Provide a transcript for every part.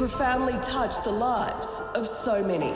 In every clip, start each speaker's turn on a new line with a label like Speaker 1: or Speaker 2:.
Speaker 1: profoundly touched the lives of so many.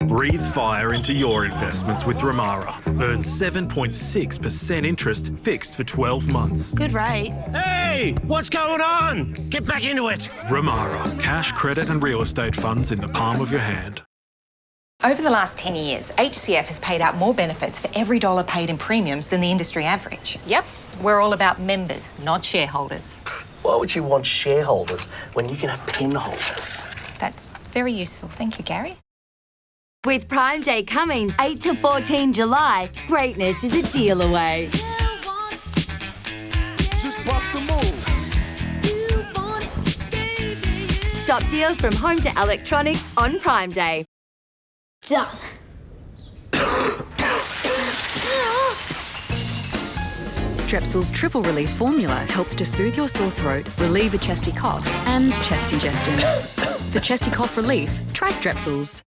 Speaker 2: Breathe fire into your investments with Ramara. Earn 7.6% interest fixed for 12 months.
Speaker 3: Good rate.
Speaker 4: Hey, what's going on? Get back into it.
Speaker 2: Ramara. Cash, credit and real estate funds in the palm of your hand.
Speaker 5: Over the last 10 years, HCF has paid out more benefits for every dollar paid in premiums than the industry average. Yep, we're all about members, not shareholders.
Speaker 4: Why would you want shareholders when you can have pin holders?
Speaker 5: That's very useful. Thank you, Gary.
Speaker 3: With Prime Day coming 8 to 14 July, greatness is a deal away.
Speaker 6: Just bust the move.
Speaker 3: Shop deals from home to electronics on Prime Day.
Speaker 7: Done.
Speaker 8: Strepsils Triple Relief Formula helps to soothe your sore throat, relieve a chesty cough and chest congestion. For chesty cough relief, try Strepsils.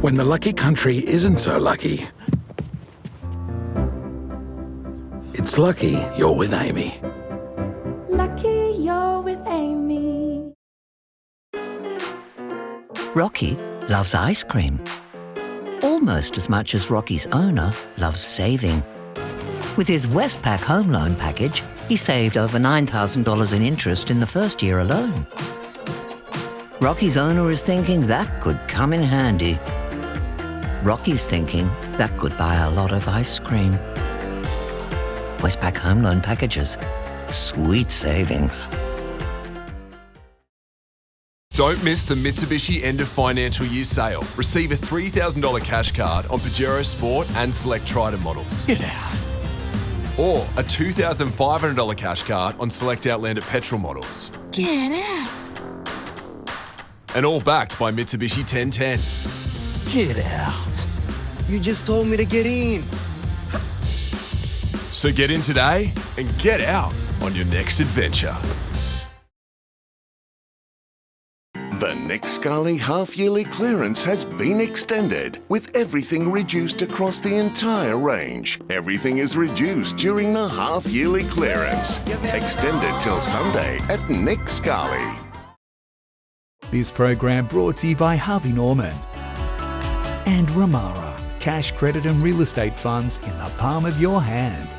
Speaker 9: When the lucky country isn't so lucky, it's lucky you're with Amy.
Speaker 10: Lucky you're with Amy.
Speaker 11: Rocky loves ice cream. Almost as much as Rocky's owner loves saving. With his Westpac home loan package, he saved over $9,000 in interest in the first year alone. Rocky's owner is thinking that could come in handy. Rocky's thinking that could buy a lot of ice cream. Westpac home loan packages. Sweet savings.
Speaker 12: Don't miss the Mitsubishi end of financial year sale. Receive a $3,000 cash card on Pajero Sport and select Triton models.
Speaker 4: Get out.
Speaker 12: Or a $2,500 cash card on select Outlander petrol models.
Speaker 10: Get out.
Speaker 12: And all backed by Mitsubishi 1010.
Speaker 4: Get out. You just told me to get in.
Speaker 12: So get in today and get out on your next adventure.
Speaker 13: The Nick Scali half-yearly clearance has been extended, with everything reduced across the entire range. Everything is reduced during the half-yearly clearance. Extended till Sunday at Nick Scali.
Speaker 14: This program brought to you by Harvey Norman and Ramara. Cash, credit and real estate funds in the palm of your hand.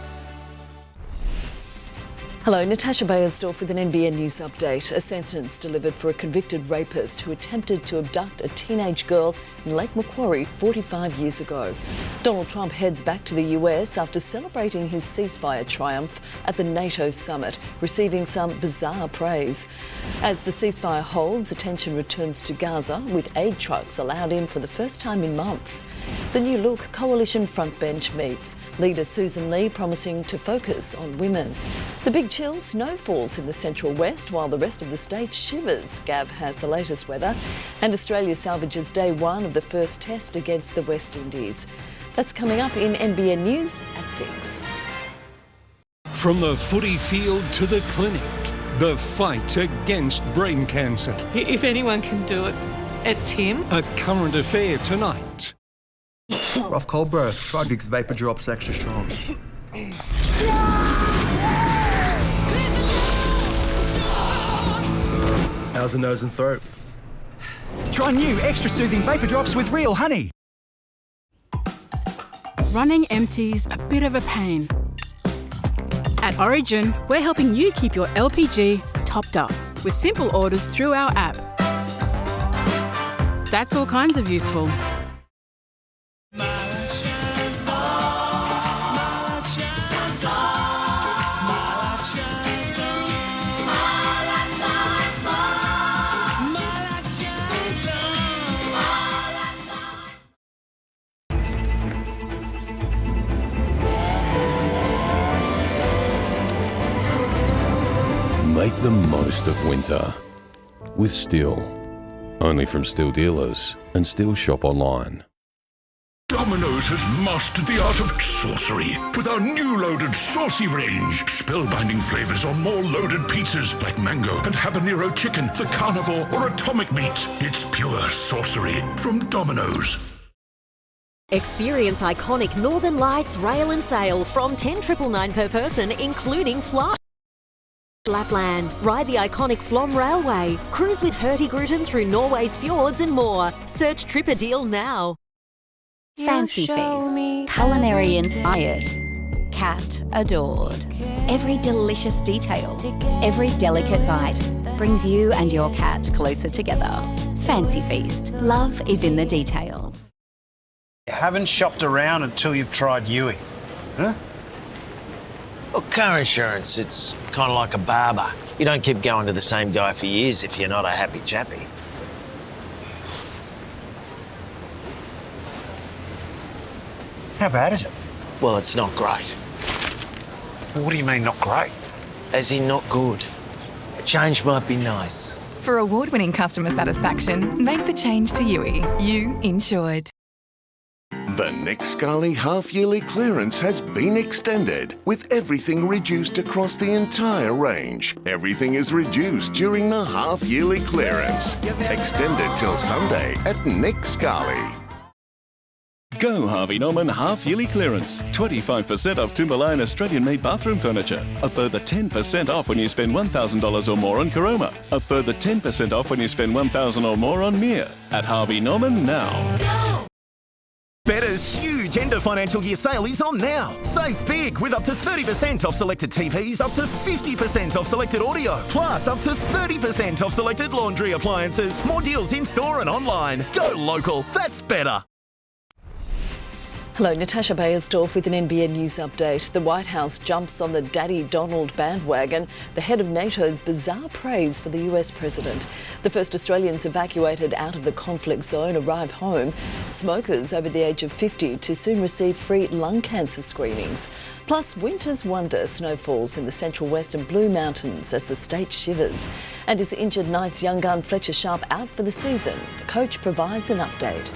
Speaker 15: Hello, Natasha Beyersdorf with an NBN News update. A sentence delivered for a convicted rapist who attempted to abduct a teenage girl in Lake Macquarie 45 years ago. Donald Trump heads back to the US after celebrating his ceasefire triumph at the NATO summit, receiving some bizarre praise. As the ceasefire holds, attention returns to Gaza, with aid trucks allowed in for the first time in months. The New Look coalition frontbench meets. Leader Susan Lee promising to focus on women. The big chill, snow falls in the central west while the rest of the state shivers. Gav has the latest weather. And Australia salvages day one of the first test against the West Indies. That's coming up in NBN News at 6.
Speaker 16: From the footy field to the clinic, the fight against brain cancer.
Speaker 17: If anyone can do it, it's him.
Speaker 16: A current affair tonight.
Speaker 18: Rough cold, bro. Try Vicks Vapor Drops extra strong. How's the nose and throat?
Speaker 19: Try new extra soothing Vapor Drops with real honey.
Speaker 20: Running empty's a bit of a pain. At Origin, we're helping you keep your LPG topped up with simple orders through our app. That's all kinds of useful.
Speaker 5: Make the most of winter with Stihl. Only from Stihl dealers and Stihl shop online.
Speaker 6: Domino's has mastered the art of sorcery with our new loaded saucy range. Spellbinding flavours on more loaded pizzas like mango and habanero chicken, the carnivore or atomic meats. It's pure sorcery from Domino's.
Speaker 7: Experience iconic Northern Lights rail and sail from $10,999 per person, including flight. Lapland. Ride the iconic Flom Railway. Cruise with Hurtigruten through Norway's fjords and more. Search Tripper Deal now.
Speaker 21: Fancy Feast. Culinary inspired. Cat adored. Every delicious detail, every delicate bite brings you and your cat closer together. Fancy Feast. Love is in the details.
Speaker 22: You haven't shopped around until you've tried Yui, huh?
Speaker 4: Look, car insurance, it's kind of like a barber. You don't keep going to the same guy for years if you're not a happy chappy.
Speaker 22: How bad is it?
Speaker 4: Well, it's not great.
Speaker 22: What do you mean, not great?
Speaker 4: As in not good. A change might be nice.
Speaker 23: For award-winning customer satisfaction, make the change to Yui. You insured.
Speaker 13: The Nick Scali half-yearly clearance has been extended, with everything reduced across the entire range. Everything is reduced during the half-yearly clearance. Extended till Sunday at Nick Scali.
Speaker 24: Go Harvey Norman half-yearly clearance. 25% off Timberline Australian-made bathroom furniture. A further 10% off when you spend $1,000 or more on Caroma. A further 10% off when you spend $1,000 or more on Mir. At Harvey Norman now.
Speaker 25: Go! Better's huge end of financial year sale is on now. Save big with up to 30% off selected TVs, up to 50% off selected audio, plus up to 30% off selected laundry appliances. More deals in store and online. Go local, that's better.
Speaker 15: Hello, Natasha Beyersdorf with an NBN News update. The White House jumps on the Daddy Donald bandwagon, the head of NATO's bizarre praise for the US president. The first Australians evacuated out of the conflict zone arrive home. Smokers over the age of 50 to soon receive free lung cancer screenings. Plus, winter's wonder snowfalls in the central west and Blue Mountains as the state shivers. And his injured Knights young gun Fletcher Sharp out for the season. The coach provides an update.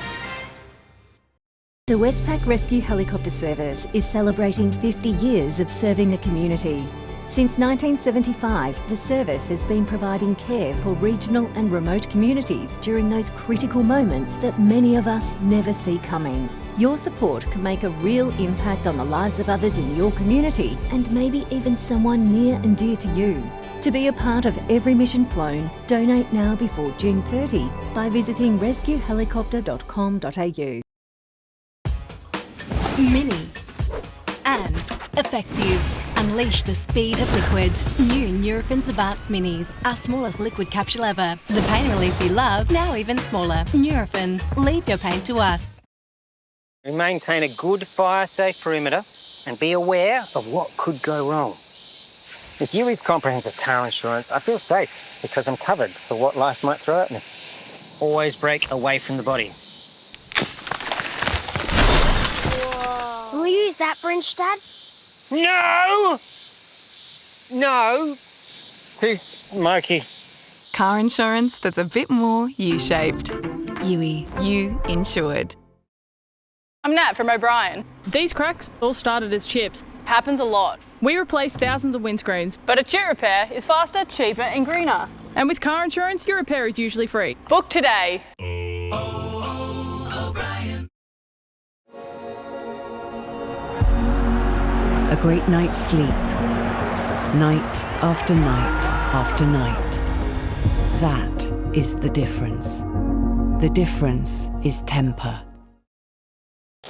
Speaker 26: The Westpac Rescue Helicopter Service is celebrating 50 years of serving the community. Since 1975, the service has been providing care for regional and remote communities during those critical moments that many of us never see coming. Your support can make a real impact on the lives of others in your community and maybe even someone near and dear to you. To be a part of every mission flown, donate now before June 30 by visiting rescuehelicopter.com.au.
Speaker 27: Mini and effective. Unleash the speed of liquid. New Nurofen Advanced Minis, our smallest liquid capsule ever. The pain relief you love, now even smaller. Nurofen, leave your pain to us.
Speaker 28: We maintain a good fire-safe perimeter and be aware of what could go wrong. With Yui's comprehensive car insurance, I feel safe because I'm covered for what life might throw at me. Always brake away from the body.
Speaker 29: Can we use that wrench, Dad?
Speaker 28: No! No! It's too smoky.
Speaker 23: Car insurance that's a bit more U-shaped. Yui, you insured.
Speaker 30: I'm Nat from O'Brien. These cracks all started as chips. Happens a lot. We replace thousands of windscreens, but a chip repair is faster, cheaper and greener. And with car insurance, your repair is usually free. Book today.
Speaker 31: A great night's sleep, night after night after night. That is the difference. The difference is temper.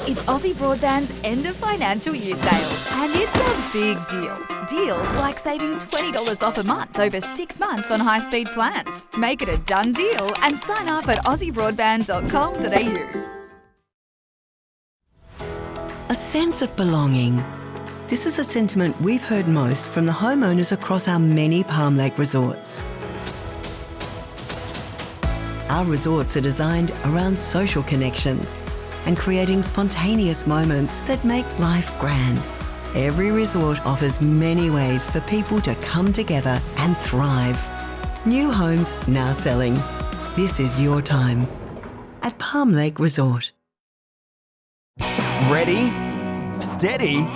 Speaker 3: It's Aussie Broadband's end of financial year sale, and it's a big deal. Deals like saving $20 off a month over 6 months on high-speed plans. Make it a done deal and sign up at aussiebroadband.com.au.
Speaker 31: A sense of belonging. This is a sentiment we've heard most from the homeowners across our many Palm Lake resorts. Our resorts are designed around social connections and creating spontaneous moments that make life grand. Every resort offers many ways for people to come together and thrive. New homes now selling. This is your time at Palm Lake Resort.
Speaker 19: Ready, steady,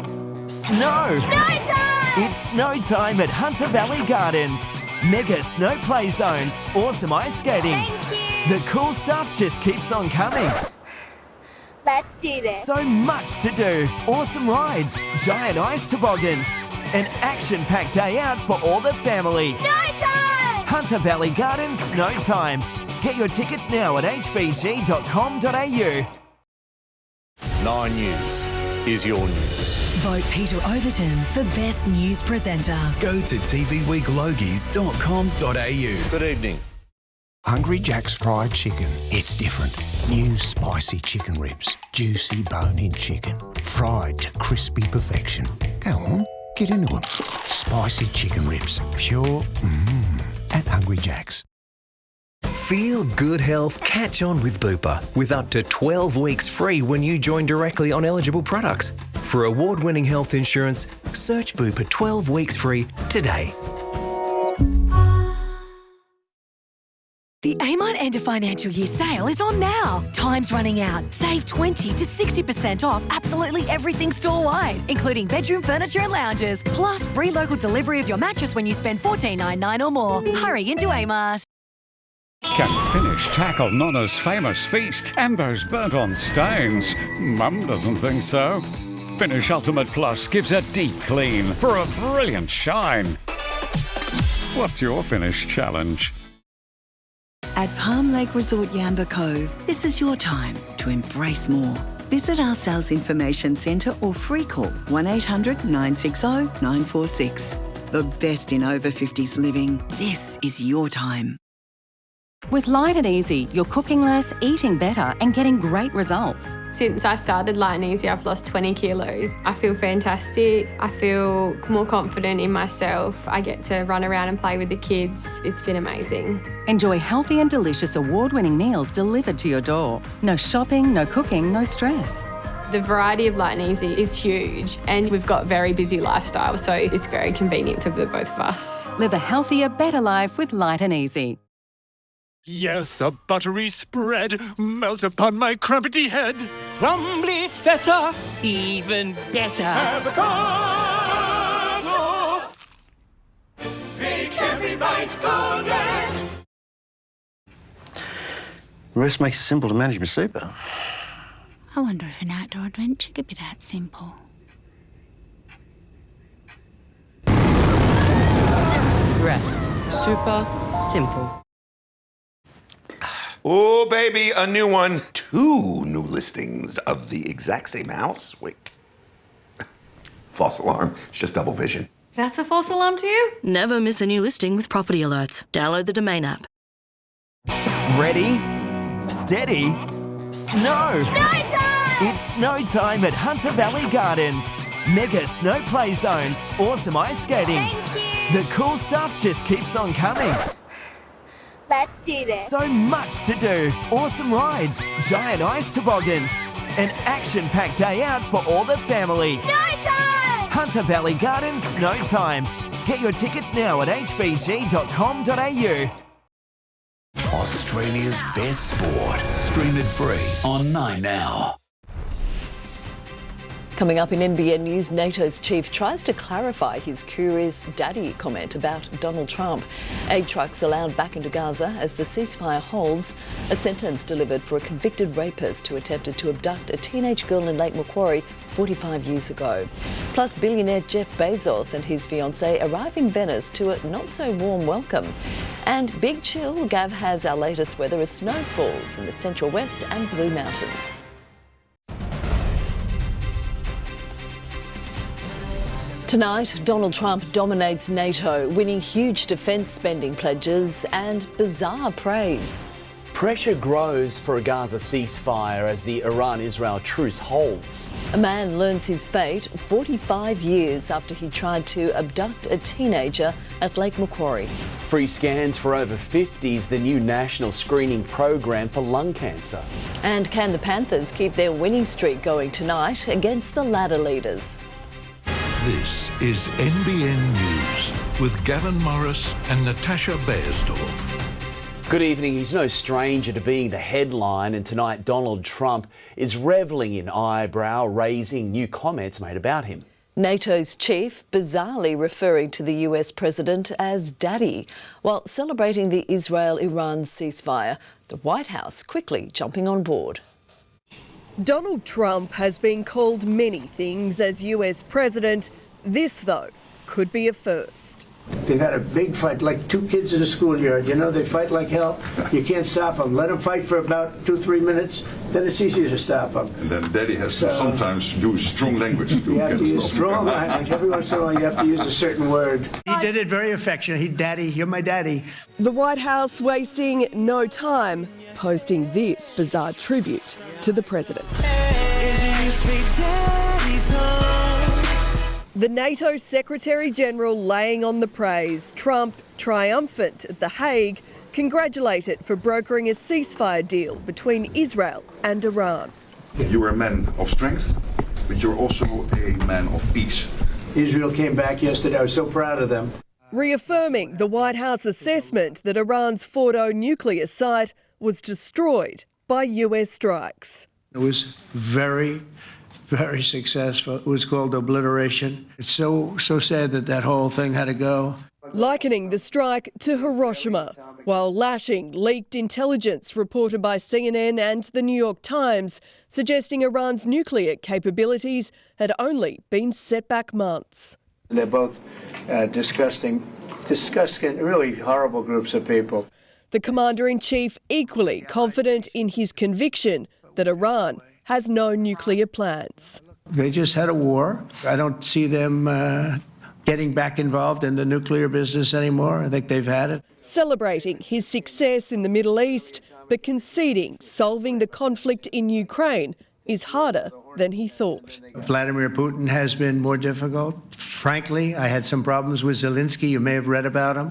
Speaker 19: snow!
Speaker 29: Snow time!
Speaker 19: It's snow time at Hunter Valley Gardens. Mega snow play zones, awesome ice skating.
Speaker 29: Thank you.
Speaker 19: The cool stuff just keeps on coming.
Speaker 29: Let's do this.
Speaker 19: So much to do. Awesome rides, giant ice toboggans, an action-packed day out for all the family.
Speaker 29: Snow time!
Speaker 19: Hunter Valley Gardens Snow Time. Get your tickets now at hbg.com.au.
Speaker 1: 9 News is your news.
Speaker 2: Vote Peter Overton for Best News Presenter.
Speaker 8: Go to tvweeklogies.com.au.
Speaker 1: Good evening.
Speaker 9: Hungry Jack's fried chicken. It's different. New spicy chicken ribs. Juicy bone-in chicken. Fried to crispy perfection. Go on, get into them. Spicy chicken ribs. Pure at Hungry Jack's.
Speaker 10: Feel good health catch on with Bupa, with up to 12 weeks free when you join directly on eligible products. For award-winning health insurance, search Bupa 12 weeks free today.
Speaker 27: The Amart end of financial year sale is on now. Time's running out. Save 20 to 60% off absolutely everything store-wide, including bedroom furniture and lounges, plus free local delivery of your mattress when you spend $14.99 or more. Hurry into Amart.
Speaker 11: Can finish tackle Nonna's famous feast and those burnt-on stains. Mum doesn't think so. Finish Ultimate Plus gives a deep clean for a brilliant shine. What's your finish challenge?
Speaker 31: At Palm Lake Resort Yamba Cove, this is your time to embrace more. Visit our sales information centre or free call 1800 960 946. The best in over 50s living. This is your time.
Speaker 12: With Light and Easy, you're cooking less, eating better and getting great results.
Speaker 14: Since I started Light and Easy, I've lost 20 kilos. I feel fantastic. I feel more confident in myself. I get to run around and play with the kids. It's been amazing.
Speaker 12: Enjoy healthy and delicious award-winning meals delivered to your door. No shopping, no cooking, no stress.
Speaker 14: The variety of Light and Easy is huge, and we've got very busy lifestyles, so it's very convenient for the both of us.
Speaker 12: Live a healthier, better life with Light and Easy.
Speaker 16: Yes, a buttery spread melt upon my crumpety head. Crumbly feta, even better. Avocado, make every bite golden.
Speaker 22: The rest makes it simple to manage my super.
Speaker 17: I wonder if an outdoor adventure could be that simple.
Speaker 18: Rest. Super simple. Oh, baby, a new one. 2 new listings of the exact same house. Wait. False alarm. It's just double vision.
Speaker 14: That's a false alarm to you?
Speaker 17: Never miss a new listing with property alerts. Download the Domain app.
Speaker 19: Ready, steady, snow!
Speaker 29: Snow time!
Speaker 19: It's snow time at Hunter Valley Gardens. Mega snow play zones, awesome ice skating.
Speaker 29: Thank you.
Speaker 19: The cool stuff just keeps on coming.
Speaker 29: Let's do this.
Speaker 19: So much to do. Awesome rides, giant ice toboggans, an action-packed day out for all the family.
Speaker 29: Snow time!
Speaker 19: Hunter Valley Gardens Snow Time. Get your tickets now at hbg.com.au.
Speaker 8: Australia's best sport. Stream it free on 9 Now.
Speaker 15: Coming up in NBN News, NATO's chief tries to clarify his curious daddy comment about Donald Trump. Aid trucks allowed back into Gaza as the ceasefire holds. A sentence delivered for a convicted rapist who attempted to abduct a teenage girl in Lake Macquarie 45 years ago. Plus, billionaire Jeff Bezos and his fiancée arrive in Venice to a not-so-warm welcome. And big chill, Gav has our latest weather as snow falls in the Central West and Blue Mountains. Tonight, Donald Trump dominates NATO, winning huge defence spending pledges and bizarre praise.
Speaker 32: Pressure grows for a Gaza ceasefire as the Iran-Israel truce holds.
Speaker 15: A man learns his fate 45 years after he tried to abduct a teenager at Lake Macquarie.
Speaker 32: Free scans for over 50s, the new national screening program for lung cancer.
Speaker 15: And can the Panthers keep their winning streak going tonight against the ladder leaders?
Speaker 6: This is NBN News with Gavin Morris and Natasha Beyersdorf.
Speaker 32: Good evening. He's no stranger to being the headline, and tonight Donald Trump is revelling in eyebrow-raising new comments made about him.
Speaker 15: NATO's chief bizarrely referring to the US president as daddy, while celebrating the Israel-Iran ceasefire. The White House quickly jumping on board.
Speaker 4: Donald Trump has been called many things as US president. This, though, could be a first.
Speaker 5: They've had a big fight, like two kids in a schoolyard. You know, they fight like hell. You can't stop them. Let them fight for about 2-3 minutes, then it's easier to stop them.
Speaker 7: And then Daddy has to sometimes use strong language.
Speaker 5: You have to use strong language. Every once in a while, you have to use a certain word. He did it very affectionate. Daddy, you're my daddy.
Speaker 4: The White House wasting no time posting this bizarre tribute to the president. The NATO Secretary-General laying on the praise. Trump, triumphant at The Hague, congratulated for brokering a ceasefire deal between Israel and Iran.
Speaker 7: You are a man of strength, but you're also a man of peace.
Speaker 5: Israel came back yesterday. I was so proud of them.
Speaker 4: Reaffirming the White House assessment that Iran's Fordo nuclear site was destroyed by US strikes.
Speaker 5: It was very successful. It was called obliteration. It's so sad that whole thing had to go.
Speaker 4: Likening the strike to Hiroshima, while lashing leaked intelligence reported by CNN and the New York Times, suggesting Iran's nuclear capabilities had only been set back months.
Speaker 5: They're both disgusting, really horrible groups of people.
Speaker 4: The Commander-in-Chief equally confident in his conviction that Iran has no nuclear plans.
Speaker 5: They just had a war. I don't see them getting back involved in the nuclear business anymore. I think they've had it.
Speaker 4: Celebrating his success in the Middle East, but conceding solving the conflict in Ukraine is harder than he thought.
Speaker 5: Vladimir Putin has been more difficult. Frankly, I had some problems with Zelensky. You may have read about him.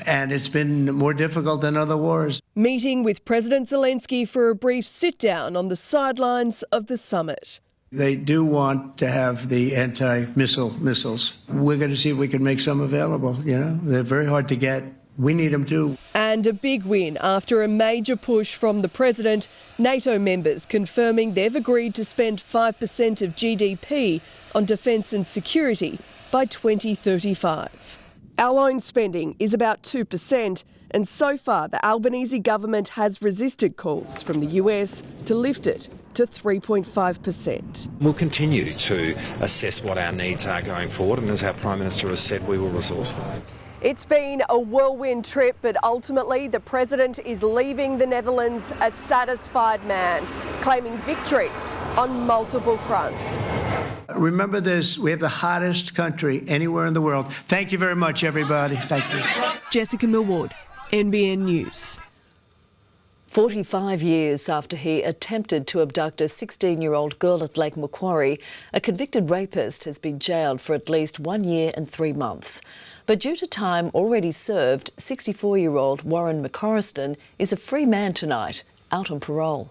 Speaker 5: And it's been more difficult than other wars.
Speaker 4: Meeting with President Zelensky for a brief sit-down on the sidelines of the summit.
Speaker 5: They do want to have the anti-missile missiles. We're going to see if we can make some available. You know, they're very hard to get. We need them too.
Speaker 4: And a big win after a major push from the president. NATO members confirming they've agreed to spend 5% of GDP on defence and security by 2035. Our own spending is about 2%, and so far the Albanese government has resisted calls from the US to lift it to 3.5%.
Speaker 13: We'll continue to assess what our needs are going forward, and as our Prime Minister has said, we will resource them.
Speaker 4: It's been a whirlwind trip, but ultimately the President is leaving the Netherlands a satisfied man, claiming victory on multiple fronts.
Speaker 5: Remember this, we have the hottest country anywhere in the world. Thank you very much, everybody. Thank you.
Speaker 4: Jessica Millward, NBN News.
Speaker 15: 45 years after he attempted to abduct a 16-year-old girl at Lake Macquarie, a convicted rapist has been jailed for at least 1 year and 3 months. But due to time already served, 64-year-old Warren McCorriston is a free man tonight, out on parole.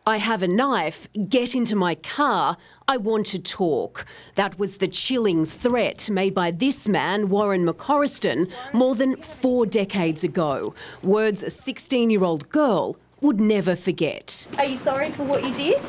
Speaker 20: I have a knife, get into my car, I want to talk. That was the chilling threat made by this man, Warren McCorriston, more than 4 decades ago. Words a 16-year-old girl would never forget.
Speaker 21: Are you sorry for what you did?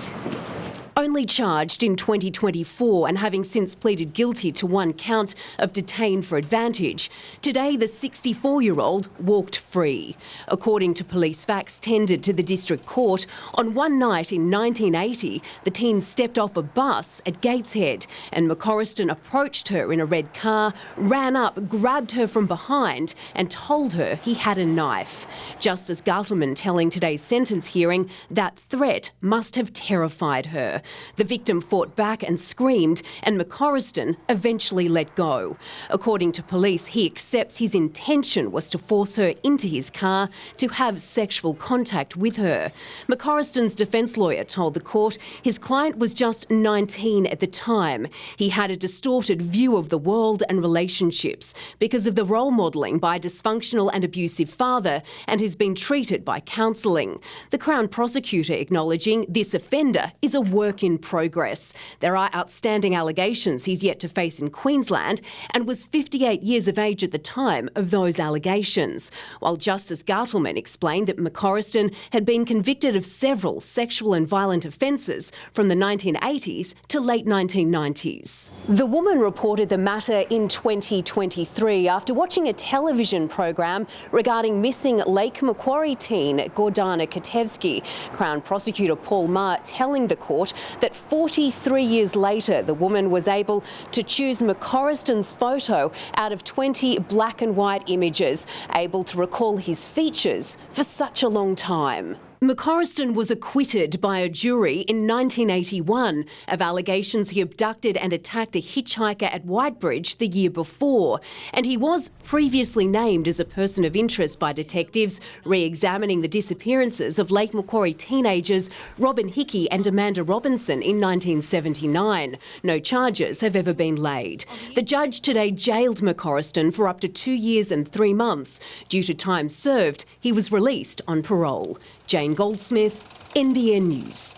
Speaker 20: Only charged in 2024 and having since pleaded guilty to 1 count of detained for advantage, today the 64-year-old walked free. According to police facts tendered to the district court, on one night in 1980, the teen stepped off a bus at Gateshead and McCorriston approached her in a red car, ran up, grabbed her from behind and told her he had a knife. Justice Gartelman telling today's sentence hearing that threat must have terrified her. The victim fought back and screamed, and McCorriston eventually let go. According to police, he accepts his intention was to force her into his car to have sexual contact with her. McCorriston's defence lawyer told the court his client was just 19 at the time. He had a distorted view of the world and relationships because of the role modelling by a dysfunctional and abusive father and has been treated by counselling. The Crown prosecutor acknowledging this offender is a work work in progress. There are outstanding allegations he's yet to face in Queensland and was 58 years of age at the time of those allegations, while Justice Gartelman explained that McCorriston had been convicted of several sexual and violent offences from the 1980s to late 1990s. The woman reported the matter in 2023 after watching a television program regarding missing Lake Macquarie teen Gordana Katevsky. Crown Prosecutor Paul Maher telling the court that 43 years later the woman was able to choose McCorriston's photo out of 20 black and white images, able to recall his features for such a long time. McCorriston was acquitted by a jury in 1981 of allegations he abducted and attacked a hitchhiker at Whitebridge the year before, and he was previously named as a person of interest by detectives re-examining the disappearances of Lake Macquarie teenagers Robin Hickey and Amanda Robinson in 1979. No charges have ever been laid. The judge today jailed McCorriston for up to 2 years and 3 months. Due to time served, he was released on parole. Jane Goldsmith, NBN News.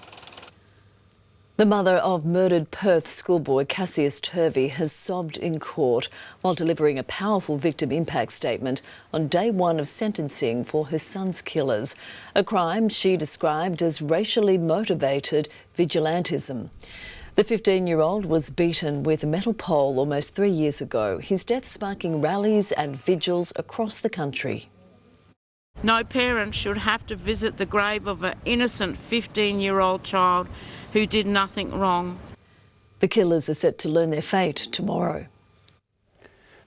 Speaker 15: The mother of murdered Perth schoolboy Cassius Turvey has sobbed in court while delivering a powerful victim impact statement on day one of sentencing for her son's killers, a crime she described as racially motivated vigilantism. The 15-year-old was beaten with a metal pole almost 3 years ago, his death sparking rallies and vigils across the country.
Speaker 1: No parent should have to visit the grave of an innocent 15-year-old child who did nothing wrong.
Speaker 15: The killers are set to learn their fate tomorrow.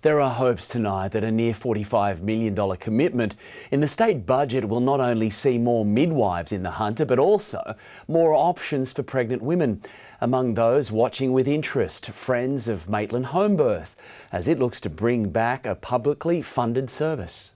Speaker 32: There are hopes tonight that a near $45 million commitment in the state budget will not only see more midwives in the Hunter, but also more options for pregnant women. Among those watching with interest, Friends of Maitland Home Birth, as it looks to bring back a publicly funded service.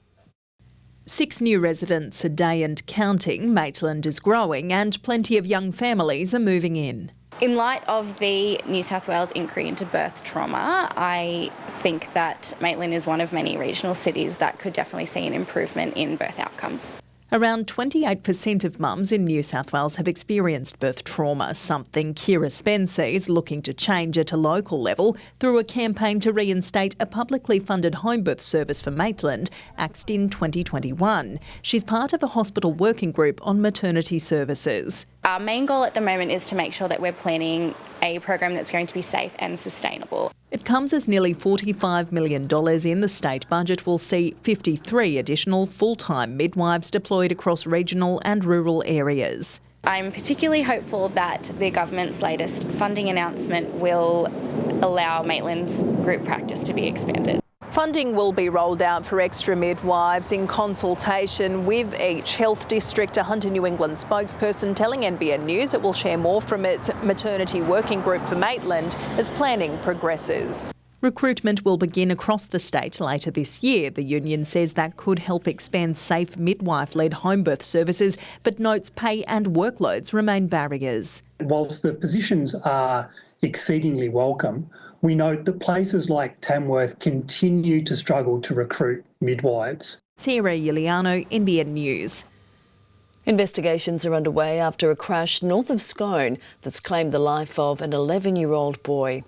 Speaker 2: 6 new residents a day and counting. Maitland is growing and plenty of young families are moving in.
Speaker 3: In light of the New South Wales inquiry into birth trauma, I think that Maitland is one of many regional cities that could definitely see an improvement in birth outcomes.
Speaker 2: Around 28% of mums in New South Wales have experienced birth trauma, something Kira Spencer is looking to change at a local level through a campaign to reinstate a publicly funded home birth service for Maitland, axed in 2021. She's part of a hospital working group on maternity services.
Speaker 3: Our main goal at the moment is to make sure that we're planning a program that's going to be safe and sustainable.
Speaker 2: It comes as nearly $45 million in the state budget will see 53 additional full-time midwives deployed across regional and rural areas.
Speaker 3: I'm particularly hopeful that the government's latest funding announcement will allow Maitland's group practice to be expanded.
Speaker 2: Funding will be rolled out for extra midwives in consultation with each health district. A Hunter New England spokesperson telling NBN News it will share more from its maternity working group for Maitland as planning progresses. Recruitment will begin across the state later this year. The union says that could help expand safe midwife-led home birth services, but notes pay and workloads remain barriers.
Speaker 9: Whilst the positions are exceedingly welcome, we note that places like Tamworth continue to struggle to recruit midwives.
Speaker 2: Sarah Iuliano, NBN News.
Speaker 15: Investigations are underway after a crash north of Scone that's claimed the life of an 11-year-old boy.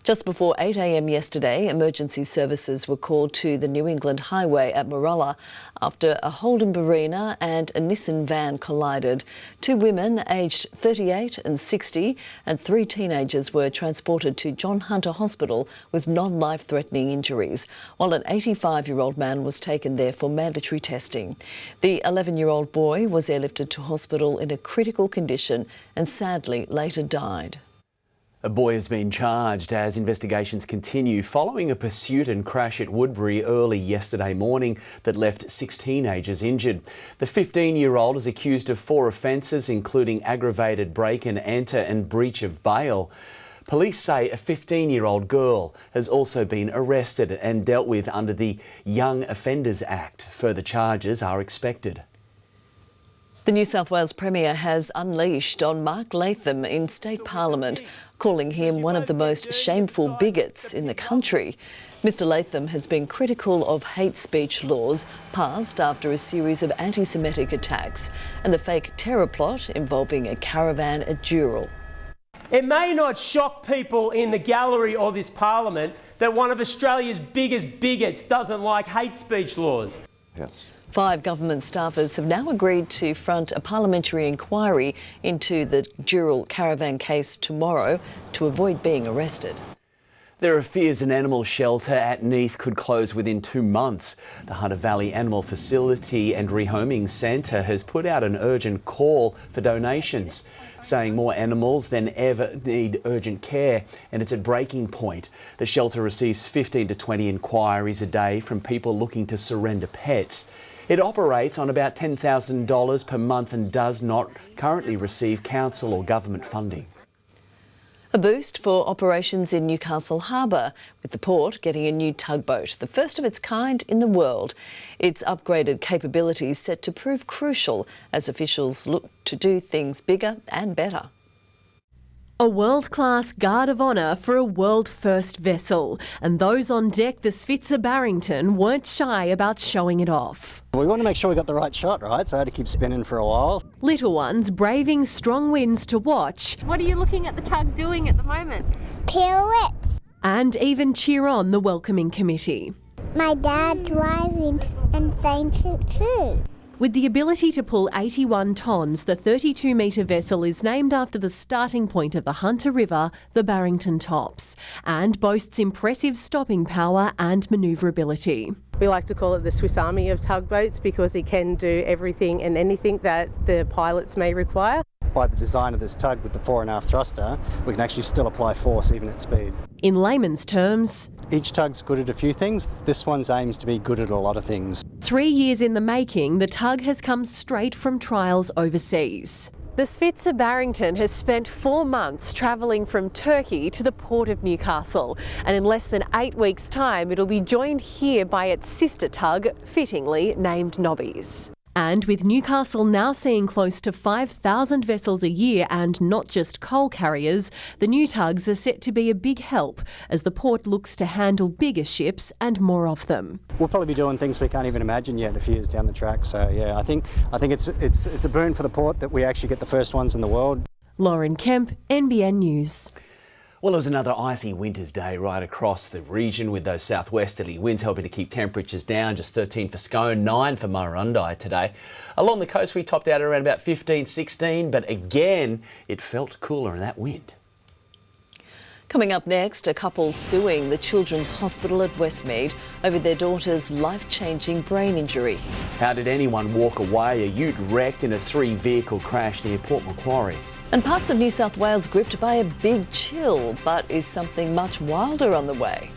Speaker 15: Just before 8 a.m. yesterday, emergency services were called to the New England Highway at Morolla after a Holden Barina and a Nissan van collided. 2 women aged 38 and 60 and 3 teenagers were transported to John Hunter Hospital with non-life-threatening injuries, while an 85-year-old man was taken there for mandatory testing. The 11-year-old boy was airlifted to hospital in a critical condition and sadly later died.
Speaker 32: A boy has been charged as investigations continue following a pursuit and crash at Woodbury early yesterday morning that left 6 teenagers injured. The 15-year-old is accused of 4 offences, including aggravated break and enter and breach of bail. Police say a 15-year-old girl has also been arrested and dealt with under the Young Offenders Act. Further charges are expected.
Speaker 15: The New South Wales Premier has unleashed on Mark Latham in State Parliament, calling him one of the most shameful bigots in the country. Mr Latham has been critical of hate speech laws passed after a series of anti-Semitic attacks and the fake terror plot involving a caravan at Dural.
Speaker 10: It may not shock people in the gallery or this parliament that one of Australia's biggest bigots doesn't like hate speech laws.
Speaker 18: Yes.
Speaker 15: 5 government staffers have now agreed to front a parliamentary inquiry into the Dural caravan case tomorrow to avoid being arrested.
Speaker 32: There are fears an animal shelter at Neath could close within 2 months. The Hunter Valley Animal Facility and Rehoming Centre has put out an urgent call for donations, saying more animals than ever need urgent care, and it's at breaking point. The shelter receives 15 to 20 inquiries a day from people looking to surrender pets. It operates on about $10,000 per month and does not currently receive council or government funding.
Speaker 15: A boost for operations in Newcastle Harbour, with the port getting a new tugboat, the first of its kind in the world. Its upgraded capabilities set to prove crucial as officials look to do things bigger and better.
Speaker 20: A world-class guard of honour for a world-first vessel, and those on deck the Svitzer Barrington weren't shy about showing it off.
Speaker 11: We want to make sure we got the right shot, right? So I had to keep spinning for a while.
Speaker 20: Little ones braving strong winds to watch.
Speaker 12: What are you looking at the tug doing at the moment?
Speaker 29: Pirouettes.
Speaker 20: And even cheer on the welcoming committee.
Speaker 29: My dad driving and saying choo-choo.
Speaker 20: With the ability to pull 81 tonnes, the 32-metre vessel is named after the starting point of the Hunter River, the Barrington Tops, and boasts impressive stopping power and manoeuvrability.
Speaker 21: We like to call it the Swiss Army of tugboats because it can do everything and anything that the pilots may require.
Speaker 11: By the design of this tug with the 4.5 thruster, we can actually still apply force even at speed.
Speaker 20: In layman's terms,
Speaker 11: each tug's good at a few things. This one's aims to be good at a lot of things.
Speaker 20: 3 years in the making, the tug has come straight from trials overseas. The Svitzer Barrington has spent 4 months travelling from Turkey to the port of Newcastle, and in less than 8 weeks' time it'll be joined here by its sister tug, fittingly named Nobbies. And with Newcastle now seeing close to 5,000 vessels a year and not just coal carriers, the new tugs are set to be a big help as the port looks to handle bigger ships and more of them.
Speaker 11: We'll probably be doing things we can't even imagine yet a few years down the track. So yeah, I think it's a boon for the port that we actually get the first ones in the world.
Speaker 20: Lauren Kemp, NBN News.
Speaker 32: Well, it was another icy winter's day right across the region with those southwesterly winds helping to keep temperatures down. Just 13 for Scone, 9 for Murrurundi today. Along the coast we topped out around about 15, 16, but again it felt cooler in that wind.
Speaker 15: Coming up next, a couple suing the Children's Hospital at Westmead over their daughter's life-changing brain injury.
Speaker 32: How did anyone walk away? A ute wrecked in a 3-vehicle crash near Port Macquarie.
Speaker 15: And parts of New South Wales gripped by a big chill, but is something much wilder on the way?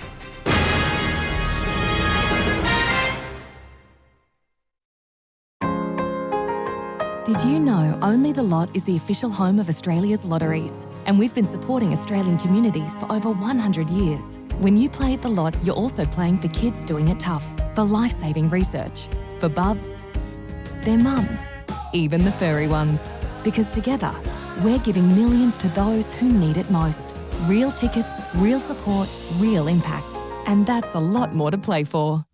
Speaker 23: Did you know Only the Lot is the official home of Australia's lotteries? And we've been supporting Australian communities for over 100 years. When you play at the Lot, you're also playing for kids doing it tough, for life-saving research, for bubs, their mums, even the furry ones. Because together, we're giving millions to those who need it most. Real tickets, real support, real impact. And that's a lot more to play for.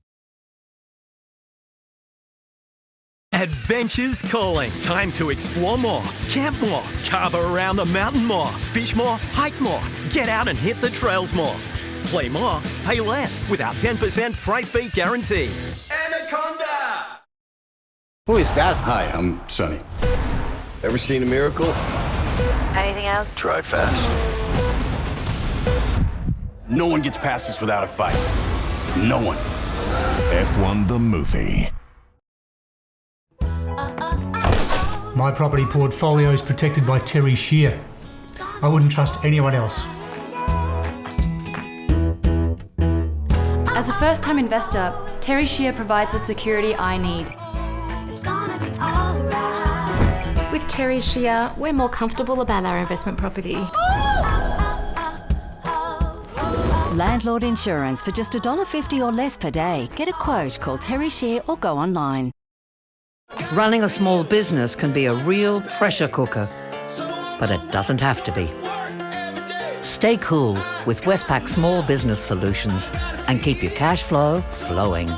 Speaker 19: Adventure's calling. Time to explore more, camp more, carve around the mountain more, fish more, hike more, get out and hit the trails more. Play more, pay less with our 10% price beat guarantee. Anaconda!
Speaker 24: Who is that? Hi, I'm Sonny. Ever seen a miracle?
Speaker 25: Anything else?
Speaker 24: Try fast. No one gets past us without a fight. No one.
Speaker 6: F1 the movie.
Speaker 26: My property portfolio is protected by Terry Shear. I wouldn't trust anyone else.
Speaker 27: As a first-time investor, Terry Shear provides the security I need. With Terry Shear, we're more comfortable about our investment property.
Speaker 28: Landlord insurance for just $1.50 or less per day. Get a quote, call Terry Shear or go online.
Speaker 30: Running a small business can be a real pressure cooker, but it doesn't have to be. Stay cool with Westpac Small Business Solutions and keep your cash flow flowing.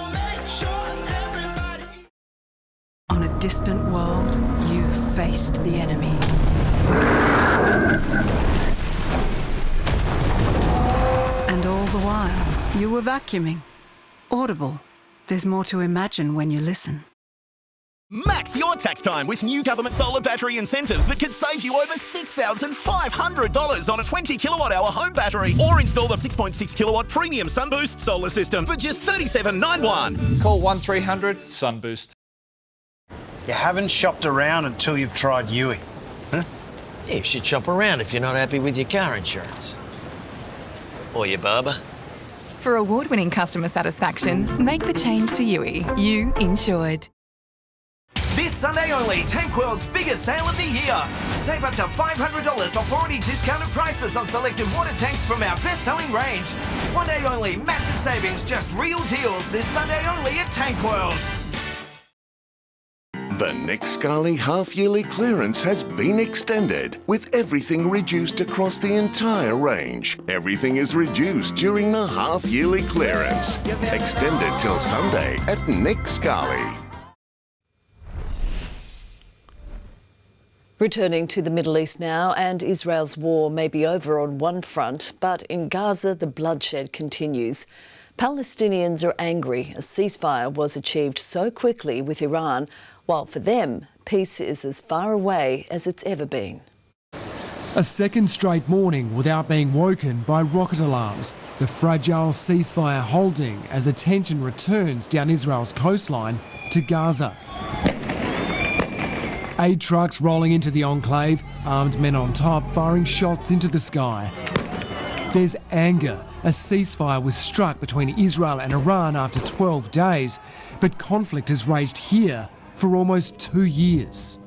Speaker 31: On a distant world, you faced the enemy. the while, you were vacuuming. Audible. There's more to imagine when you listen.
Speaker 1: Max your tax time with new government solar battery incentives that could save you over $6,500 on a 20 kilowatt-hour home battery, or install the 6.6 kilowatt premium Sunboost solar system for just $37.91.
Speaker 3: Call 1300 Sunboost.
Speaker 4: You haven't shopped around until you've tried Yui, huh?
Speaker 5: Yeah, you should shop around if you're not happy with your car insurance. Or your barber.
Speaker 7: For award-winning customer satisfaction, make the change to Yui. You insured.
Speaker 8: This Sunday only, Tank World's biggest sale of the year. Save up to $500 off already discounted prices on selected water tanks from our best-selling range. One day only, massive savings, just real deals this Sunday only at Tank World.
Speaker 9: The Nick Scali half-yearly clearance has been extended, with everything reduced across the entire range. Everything is reduced during the half-yearly clearance. Extended till Sunday at Nick Scali.
Speaker 15: Returning to the Middle East now, and Israel's war may be over on one front, but in Gaza the bloodshed continues. Palestinians are angry. A ceasefire was achieved so quickly with Iran, while for them, peace is as far away as it's ever been.
Speaker 13: A second straight morning without being woken by rocket alarms. The fragile ceasefire holding as attention returns down Israel's coastline to Gaza. Aid trucks rolling into the enclave, armed men on top firing shots into the sky. There's anger. A ceasefire was struck between Israel and Iran after 12 days, but conflict has raged here for almost 2 years.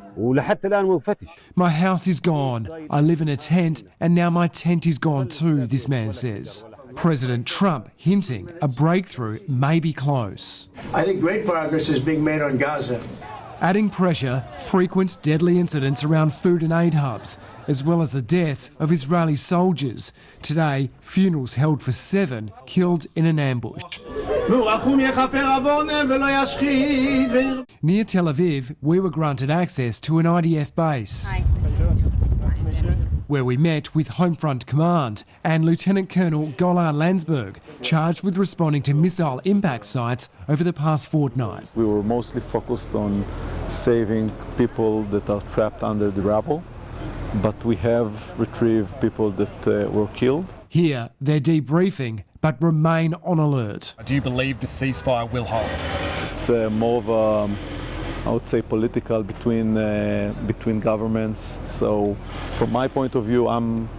Speaker 13: My house is gone. I live in a tent, and now my tent is gone too, this man says. President Trump hinting a breakthrough may be close.
Speaker 14: I think great progress is being made on Gaza.
Speaker 13: Adding pressure, frequent deadly incidents around food and aid hubs, as well as the deaths of Israeli soldiers. Today, funerals held for 7 killed in an ambush. Near Tel Aviv, we were granted access to an IDF base, where we met with Homefront Command and Lieutenant Colonel Golan Landsberg, charged with responding to missile impact sites over the past fortnight.
Speaker 16: We were mostly focused on saving people that are trapped under the rubble, but we have retrieved people that were killed.
Speaker 13: Here, they're debriefing, but remain on alert. Do you believe the ceasefire will hold?
Speaker 16: It's more of a, I would say, political between governments. So, from my point of view, I'm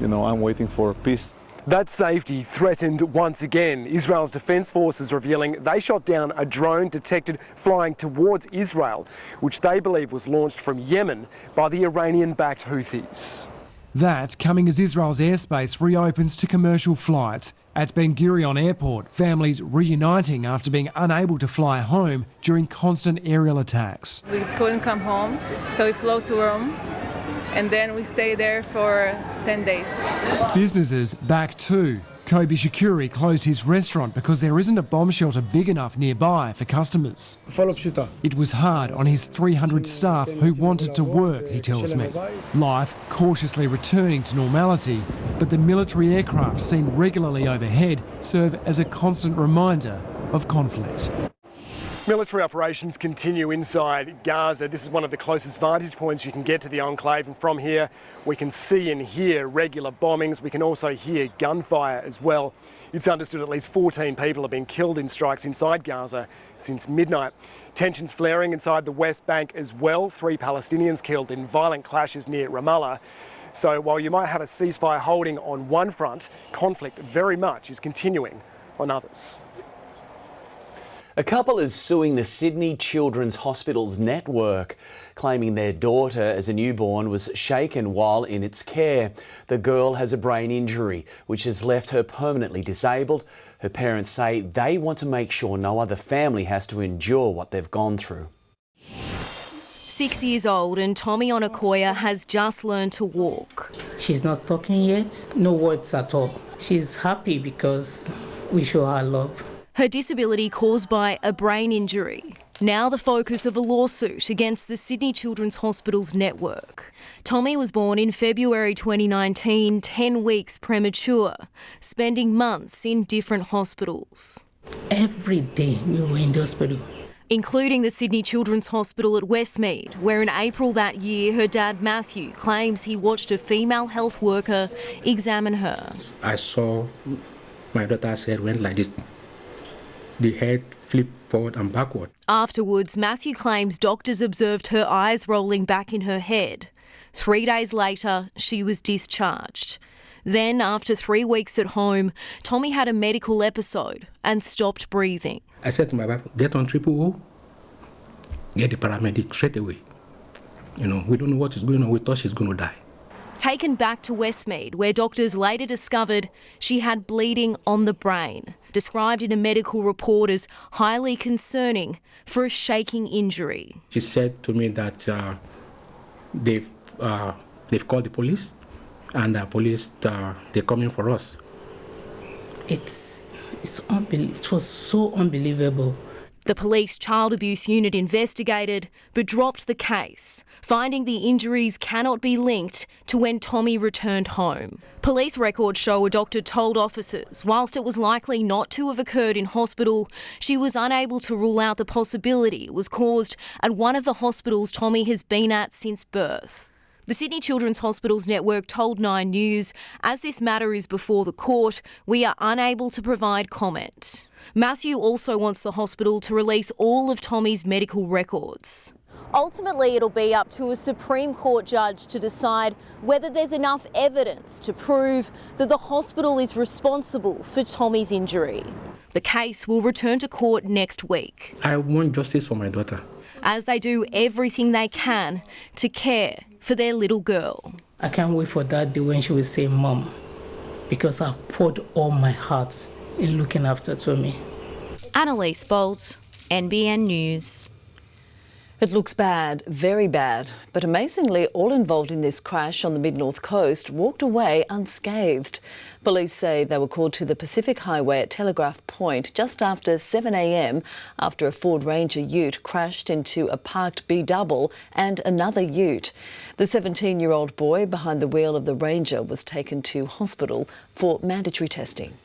Speaker 16: waiting for peace.
Speaker 13: That safety threatened once again. Israel's defence forces revealing they shot down a drone detected flying towards Israel, which they believe was launched from Yemen by the Iranian-backed Houthis. That coming as Israel's airspace reopens to commercial flights. At Ben Gurion Airport, families reuniting after being unable to fly home during constant aerial attacks.
Speaker 17: We couldn't come home, so we flew to Rome, and then we stayed there for 10 days.
Speaker 13: Businesses back too. Kobe Shakuri closed his restaurant because there isn't a bomb shelter big enough nearby for customers. It was hard on his 300 staff who wanted to work, he tells me. Life cautiously returning to normality, but the military aircraft seen regularly overhead serve as a constant reminder of conflict. Military operations continue inside Gaza. This is one of the closest vantage points you can get to the enclave, and from here we can see and hear regular bombings. We can also hear gunfire as well. It's understood at least 14 people have been killed in strikes inside Gaza since midnight. Tensions flaring inside the West Bank as well. 3 Palestinians killed in violent clashes near Ramallah. So while you might have a ceasefire holding on one front, conflict very much is continuing on others.
Speaker 32: A couple is suing the Sydney Children's Hospital's network, claiming their daughter as a newborn was shaken while in its care. The girl has a brain injury, which has left her permanently disabled. Her parents say they want to make sure no other family has to endure what they've gone through.
Speaker 20: 6 years old and Tommy Onakoya has just learned to walk.
Speaker 22: She's not talking yet, no words at all. She's happy because we show her love.
Speaker 20: Her disability caused by a brain injury.
Speaker 2: Now the focus of a lawsuit against the Sydney Children's Hospitals network. Tommy was born in February 2019, 10 weeks premature, spending months in different hospitals.
Speaker 22: Every day we were in the hospital.
Speaker 2: Including the Sydney Children's Hospital at Westmead, where in April that year her dad Matthew claims he watched a female health worker examine her.
Speaker 22: I saw my daughter's head went like this. The head flipped forward and backward.
Speaker 2: Afterwards, Matthew claims doctors observed her eyes rolling back in her head. 3 days later, she was discharged. Then, after 3 weeks at home, Tommy had a medical episode and stopped breathing.
Speaker 22: I said to my wife, get on 000, get the paramedic straight away. You know, we don't know what is going on. We thought she's going to die.
Speaker 2: Taken back to Westmead, where doctors later discovered she had bleeding on the brain, described in a medical report as highly concerning for a shaking injury.
Speaker 22: She said to me that they've called the police, and the police they're coming for us. It was so unbelievable.
Speaker 2: The police child abuse unit investigated but dropped the case, finding the injuries cannot be linked to when Tommy returned home. Police records show a doctor told officers whilst it was likely not to have occurred in hospital, she was unable to rule out the possibility it was caused at one of the hospitals Tommy has been at since birth. The Sydney Children's Hospitals Network told 9 News, as this matter is before the court, we are unable to provide comment. Matthew also wants the hospital to release all of Tommy's medical records. Ultimately, it'll be up to a Supreme Court judge to decide whether there's enough evidence to prove that the hospital is responsible for Tommy's injury. The case will return to court next week.
Speaker 22: I want justice for my daughter.
Speaker 2: As they do everything they can to care for their little girl.
Speaker 22: I can't wait for that day when she will say, Mom, because I've poured all my heart in looking after Tommy.
Speaker 2: Annalise Bolt, NBN News.
Speaker 15: It looks bad, very bad, but amazingly all involved in this crash on the mid-north coast walked away unscathed. Police say they were called to the Pacific Highway at Telegraph Point just after 7 a.m. after a Ford Ranger ute crashed into a parked B-double and another ute. The 17-year-old boy behind the wheel of the Ranger was taken to hospital for mandatory testing.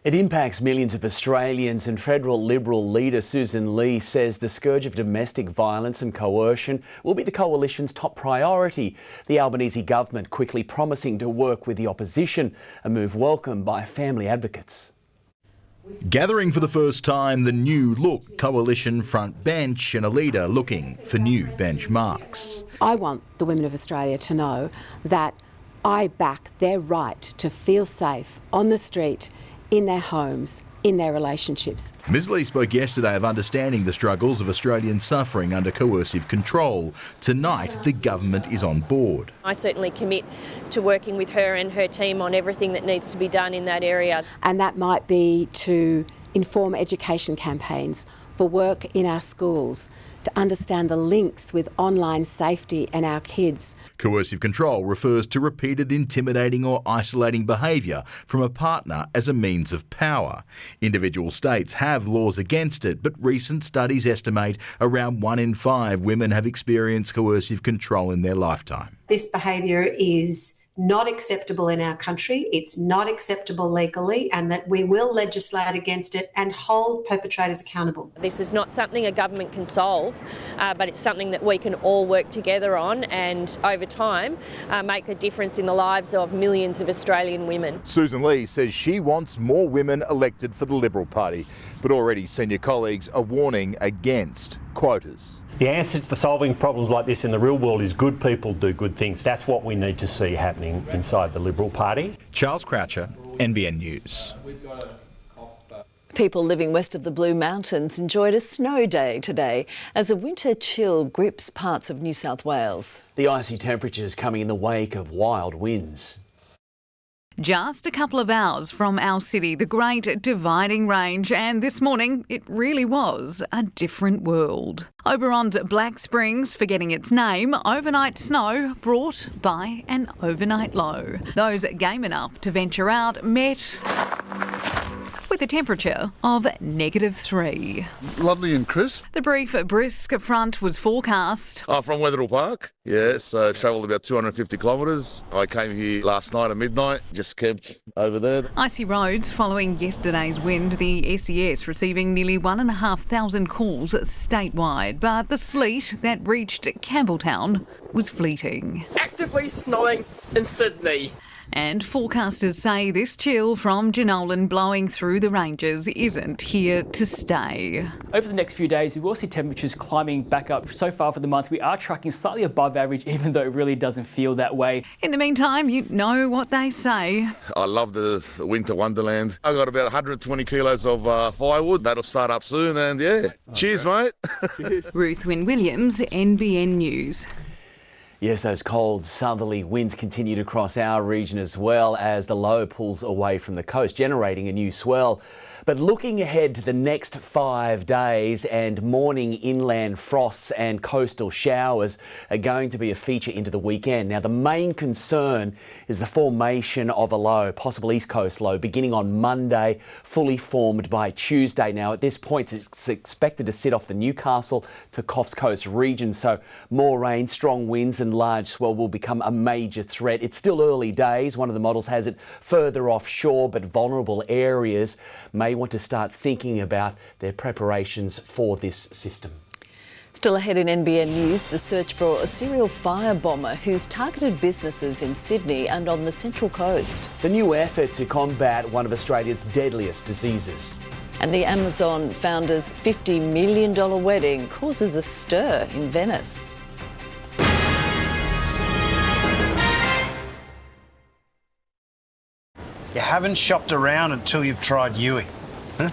Speaker 32: It impacts millions of Australians, and federal Liberal leader Susan Lee says the scourge of domestic violence and coercion will be the Coalition's top priority. The Albanese government quickly promising to work with the opposition, a move welcomed by family advocates.
Speaker 6: Gathering for the first time, the New Look Coalition front bench and a leader looking for new benchmarks.
Speaker 10: I want the women of Australia to know that I back their right to feel safe on the street, in their homes, in their relationships.
Speaker 6: Ms Lee spoke yesterday of understanding the struggles of Australians suffering under coercive control. Tonight, the government is on board.
Speaker 11: I certainly commit to working with her and her team on everything that needs to be done in that area.
Speaker 10: And that might be to inform education campaigns, for work in our schools, to understand the links with online safety and our kids.
Speaker 6: Coercive control refers to repeated intimidating or isolating behaviour from a partner as a means of power. Individual states have laws against it, but recent studies estimate around 1 in 5 women have experienced coercive control in their lifetime.
Speaker 12: This behaviour is not acceptable in our country, it's not acceptable legally, and that we will legislate against it and hold perpetrators accountable.
Speaker 11: This is not something a government can solve, but it's something that we can all work together on and over time make a difference in the lives of millions of Australian women.
Speaker 6: Susan Lee says she wants more women elected for the Liberal Party, but already senior colleagues are warning against quotas.
Speaker 18: The answer to solving problems like this in the real world is good people do good things. That's what we need to see happening inside the Liberal Party.
Speaker 19: Charles Croucher, NBN News.
Speaker 15: People living west of the Blue Mountains enjoyed a snow day today as a winter chill grips parts of New South Wales.
Speaker 32: The icy temperatures coming in the wake of wild winds.
Speaker 19: Just a couple of hours from our city, the Great Dividing Range, and this morning it really was a different world. Oberon's Black Springs forgetting its name, overnight snow brought by an overnight low. Those game enough to venture out met with a temperature of -3.
Speaker 1: Lovely and crisp.
Speaker 19: The brisk front was forecast.
Speaker 1: From Wetherill Park, yes. Travelled about 250 kilometres. I came here last night at midnight, just camped over there.
Speaker 19: Icy roads following yesterday's wind, the SES receiving nearly 1,500 calls statewide. But the sleet that reached Campbelltown was fleeting.
Speaker 3: Actively snowing in Sydney.
Speaker 19: And forecasters say this chill from Jenolan blowing through the ranges isn't here to stay.
Speaker 3: Over the next few days, we will see temperatures climbing back up. So far for the month, we are tracking slightly above average, even though it really doesn't feel that way.
Speaker 19: In the meantime, you know what they say.
Speaker 1: I love the winter wonderland. I got about 120 kilos of firewood. That'll start up soon, and cheers, mate.
Speaker 19: Ruth Wynne-Williams, NBN News.
Speaker 32: Yes, those cold southerly winds continued across our region as well as the low pulls away from the coast, generating a new swell. But looking ahead to the next 5 days, and morning inland frosts and coastal showers are going to be a feature into the weekend. Now, the main concern is the formation of a low, possible east coast low, beginning on Monday, fully formed by Tuesday. Now, at this point, it's expected to sit off the Newcastle to Coffs Coast region, so more rain, strong winds and large swell will become a major threat. It's still early days. One of the models has it further offshore, but vulnerable areas may want to start thinking about their preparations for this system.
Speaker 15: Still ahead in NBN News, the search for a serial firebomber who's targeted businesses in Sydney and on the Central Coast.
Speaker 32: The new effort to combat one of Australia's deadliest diseases.
Speaker 15: And the Amazon founder's $50 million wedding causes a stir in Venice.
Speaker 4: You haven't shopped around until you've tried Yui.
Speaker 5: Huh?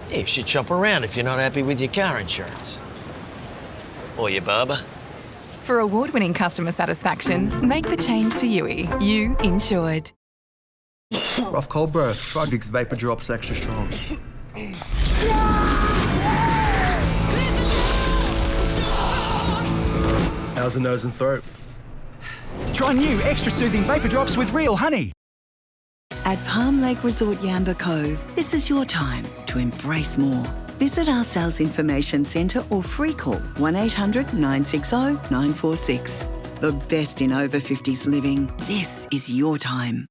Speaker 5: Yeah, you should shop around if you're not happy with your car insurance. Or your barber.
Speaker 7: For award-winning customer satisfaction, make the change to Yui. You insured.
Speaker 21: Rough cold, bro. Try Vicks Vapor Drops Extra Strong. How's the nose and throat?
Speaker 23: Try new extra soothing Vapor Drops with real honey.
Speaker 24: At Palm Lake Resort Yamba Cove, this is your time to embrace more. Visit our sales information centre or free call 1800 960 946. The best in over 50s living. This is your time.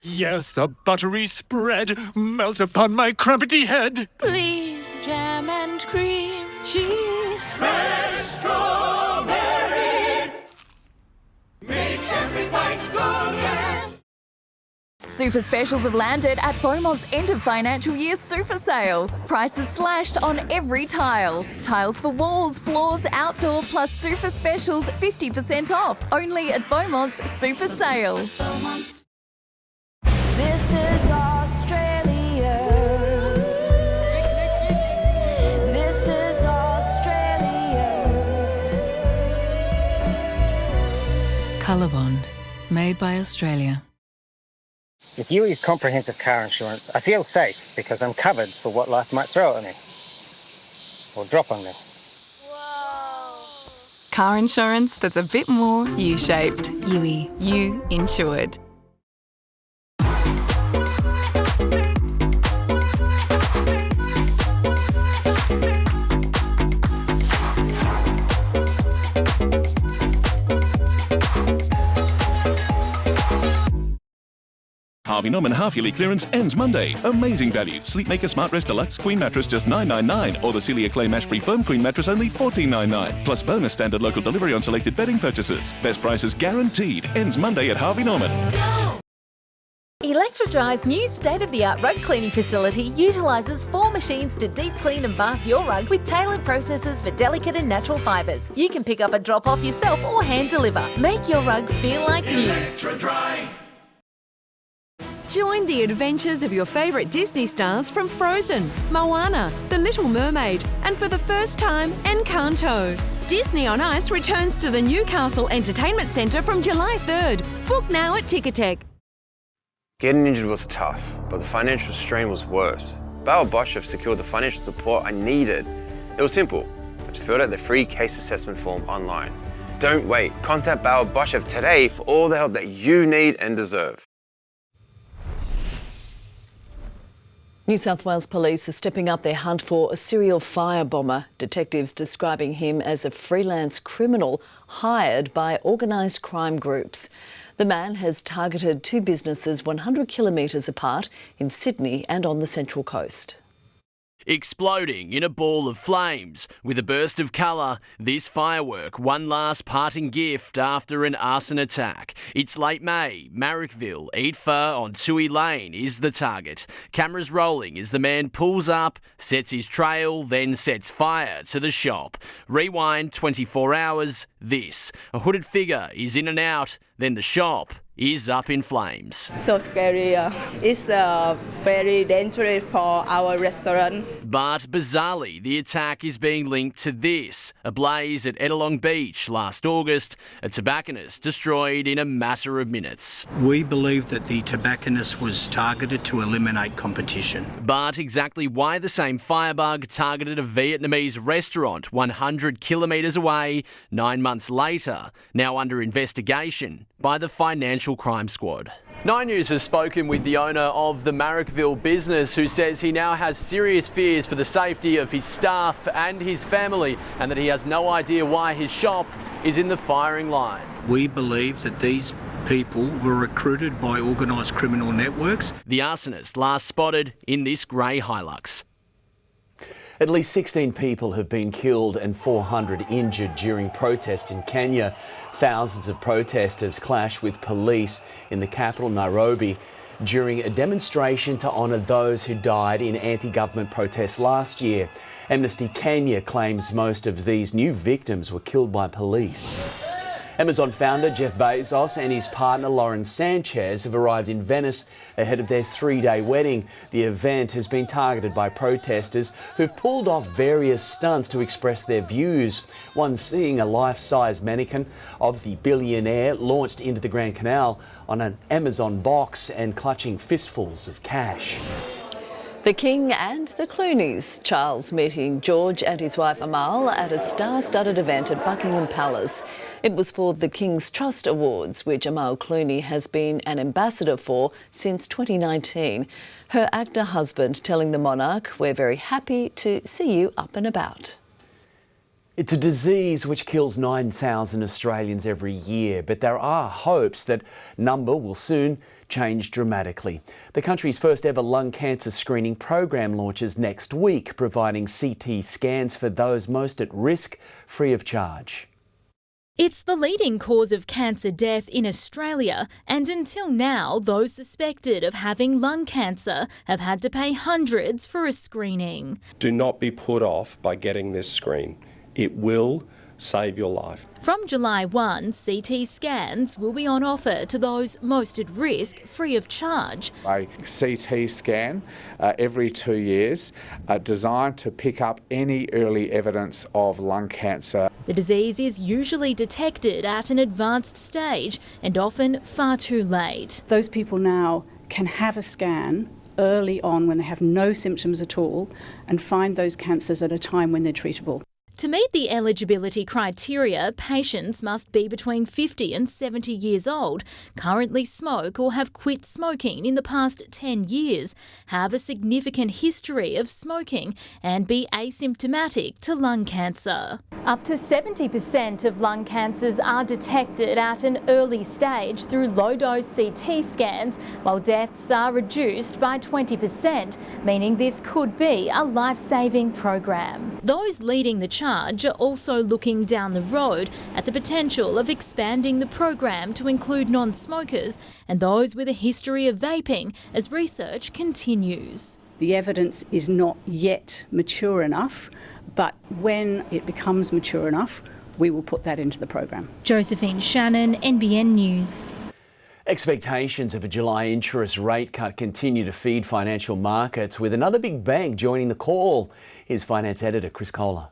Speaker 25: Yes, a buttery spread melt upon my crumpety head.
Speaker 26: Please, jam and cream cheese.
Speaker 25: Fresh strawberry.
Speaker 26: Make every bite golden.
Speaker 27: Super specials have landed at Beaumont's end of financial year super sale. Prices slashed on every tile. Tiles for walls, floors, outdoor, plus super specials 50% off. Only at Beaumont's super sale.
Speaker 26: This is Australia. This is Australia.
Speaker 28: Colorbond, made by Australia.
Speaker 32: With Yui's comprehensive car insurance, I feel safe because I'm covered for what life might throw at me. Or drop on me.
Speaker 7: Car insurance that's a bit more U-shaped. Yui, you insured.
Speaker 29: Harvey Norman half-yearly clearance ends Monday. Amazing value. Sleepmaker Smart Rest Deluxe Queen Mattress just $9.99, or the Celia Clay Mashbury Firm Queen Mattress only $14.99. Plus bonus standard local delivery on selected bedding purchases. Best prices guaranteed. Ends Monday at Harvey Norman.
Speaker 30: Electrodry's new state-of-the-art rug cleaning facility utilises 4 machines to deep clean and bath your rug with tailored processes for delicate and natural fibres. You can pick up and drop off yourself or hand deliver. Make your rug feel like new.
Speaker 31: Electrodry.
Speaker 2: Join the adventures of your favourite Disney stars from Frozen, Moana, The Little Mermaid, and for the first time, Encanto. Disney on Ice returns to the Newcastle Entertainment Centre from July 3rd. Book now at Ticketek.
Speaker 33: Getting injured was tough, but the financial strain was worse. Bauer Bosch have secured the financial support I needed. It was simple. I just filled out the free case assessment form online. Don't wait. Contact Bauer Bosch today for all the help that you need and deserve.
Speaker 15: New South Wales Police are stepping up their hunt for a serial firebomber. Detectives describing him as a freelance criminal hired by organised crime groups. The man has targeted two businesses 100 kilometres apart in Sydney and on the Central Coast.
Speaker 6: Exploding in a ball of flames. With a burst of colour, this firework one last parting gift after an arson attack. It's late May, Marrickville, Eatfa on Toohey Lane is the target. Cameras rolling as the man pulls up, sets his trail, then sets fire to the shop. Rewind 24 hours, this. A hooded figure is in and out, then the shop is up in flames.
Speaker 8: So scary. It's very dangerous for our restaurant.
Speaker 6: But bizarrely, the attack is being linked to this. A blaze at Ettalong Beach last August, a tobacconist destroyed in a matter of minutes.
Speaker 4: We believe that the tobacconist was targeted to eliminate competition.
Speaker 6: But exactly why the same firebug targeted a Vietnamese restaurant 100 kilometres away 9 months later, now under investigation by the Financial Crime Squad. 9 News has spoken with the owner of the Marrickville business, who says he now has serious fears for the safety of his staff and his family, and that he has no idea why his shop is in the firing line.
Speaker 4: We believe that these people were recruited by organised criminal networks.
Speaker 6: The arsonist last spotted in this grey Hilux.
Speaker 32: At least 16 people have been killed and 400 injured during protests in Kenya. Thousands of protesters clashed with police in the capital, Nairobi, during a demonstration to honour those who died in anti-government protests last year. Amnesty Kenya claims most of these new victims were killed by police. Amazon founder Jeff Bezos and his partner Lauren Sanchez have arrived in Venice ahead of their 3-day wedding. The event has been targeted by protesters who've pulled off various stunts to express their views. One seeing a life-size mannequin of the billionaire launched into the Grand Canal on an Amazon box and clutching fistfuls of cash.
Speaker 15: The King and the Clooneys. Charles meeting George and his wife Amal at a star-studded event at Buckingham Palace. It was for the King's Trust Awards, which Amal Clooney has been an ambassador for since 2019. Her actor husband telling the monarch, "We're very happy to see you up and about."
Speaker 32: It's a disease which kills 9,000 Australians every year, but there are hopes that number will soon change dramatically. The country's first ever lung cancer screening program launches next week, providing CT scans for those most at risk, free of charge.
Speaker 9: It's the leading cause of cancer death in Australia, and until now, those suspected of having lung cancer have had to pay hundreds for a screening.
Speaker 10: Do not be put off by getting this screen. It will save your life.
Speaker 9: From July 1, CT scans will be on offer to those most at risk, free of charge.
Speaker 11: A CT scan every 2 years, designed to pick up any early evidence of lung cancer.
Speaker 9: The disease is usually detected at an advanced stage and often far too late.
Speaker 12: Those people now can have a scan early on when they have no symptoms at all and find those cancers at a time when they're treatable.
Speaker 9: To meet the eligibility criteria, patients must be between 50 and 70 years old, currently smoke or have quit smoking in the past 10 years, have a significant history of smoking and be asymptomatic to lung cancer. Up to 70% of lung cancers are detected at an early stage through low-dose CT scans, while deaths are reduced by 20%, meaning this could be a life-saving program. Those leading the charge are also looking down the road at the potential of expanding the program to include non-smokers and those with a history of vaping as research continues.
Speaker 12: The evidence is not yet mature enough, but when it becomes mature enough, we will put that into the program.
Speaker 9: Josephine Shannon, NBN News.
Speaker 32: Expectations of a July interest rate cut continue to feed financial markets, with another big bank joining the call. Here's finance editor Chris Kohler.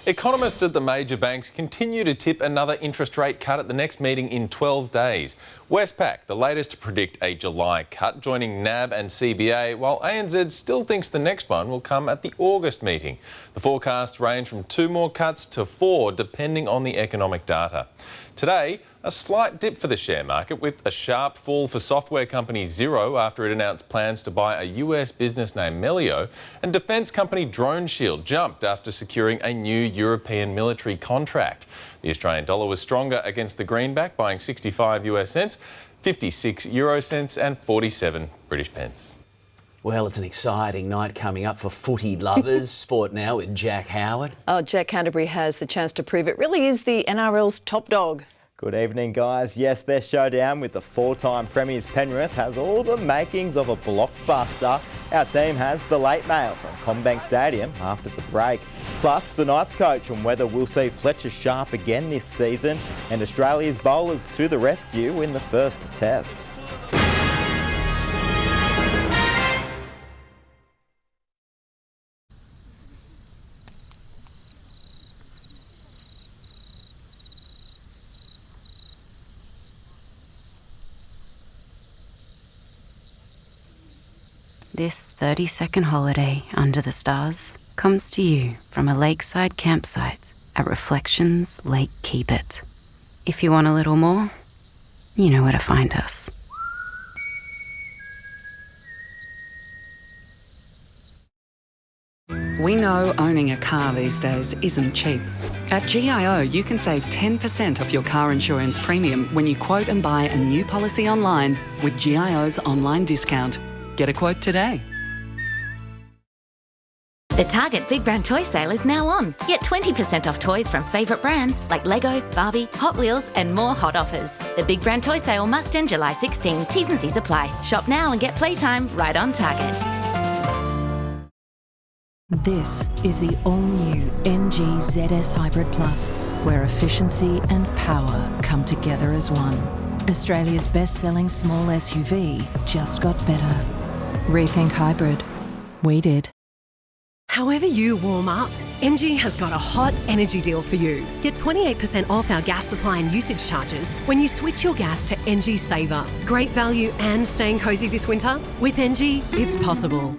Speaker 13: Economists at the major banks continue to tip another interest rate cut at the next meeting in 12 days. Westpac, the latest to predict a July cut, joining NAB and CBA, while ANZ still thinks the next one will come at the August meeting. The forecasts range from 2 more cuts to 4, depending on the economic data. Today, a slight dip for the share market with a sharp fall for software company Xero after it announced plans to buy a US business named Melio, and defence company Drone Shield jumped after securing a new European military contract. The Australian dollar was stronger against the greenback, buying 65 US cents, 56 euro cents and 47 British pence.
Speaker 32: Well, it's an exciting night coming up for footy lovers. Sport now with Jack Howard.
Speaker 15: Oh, Jack Canterbury has the chance to prove it really is the NRL's top dog.
Speaker 1: Good evening, guys. Yes, their showdown with the four-time premiers Penrith has all the makings of a blockbuster. Our team has the late mail from CommBank Stadium after the break. Plus, the Knights coach on whether we'll see Fletcher Sharp again this season, and Australia's bowlers to the rescue in the first test.
Speaker 3: This 30-second holiday under the stars comes to you from a lakeside campsite at Reflections Lake Keepit. If you want a little more, you know where to find us.
Speaker 5: We know owning a car these days isn't cheap. At GIO, you can save 10% off your car insurance premium when you quote and buy a new policy online with GIO's online discount. Get a quote today.
Speaker 30: The Target Big Brand Toy Sale is now on. Get 20% off toys from favourite brands like Lego, Barbie, Hot Wheels and more hot offers. The Big Brand Toy Sale must end July 16. T's and C's apply. Shop now and get playtime right on Target.
Speaker 14: This is the all-new MG ZS Hybrid Plus, where efficiency and power come together as one. Australia's best-selling small SUV just got better. Rethink hybrid. We did.
Speaker 16: However you warm up, NG has got a hot energy deal for you. Get 28% off our gas supply and usage charges when you switch your gas to NG Saver. Great value and staying cosy this winter? With NG, it's possible.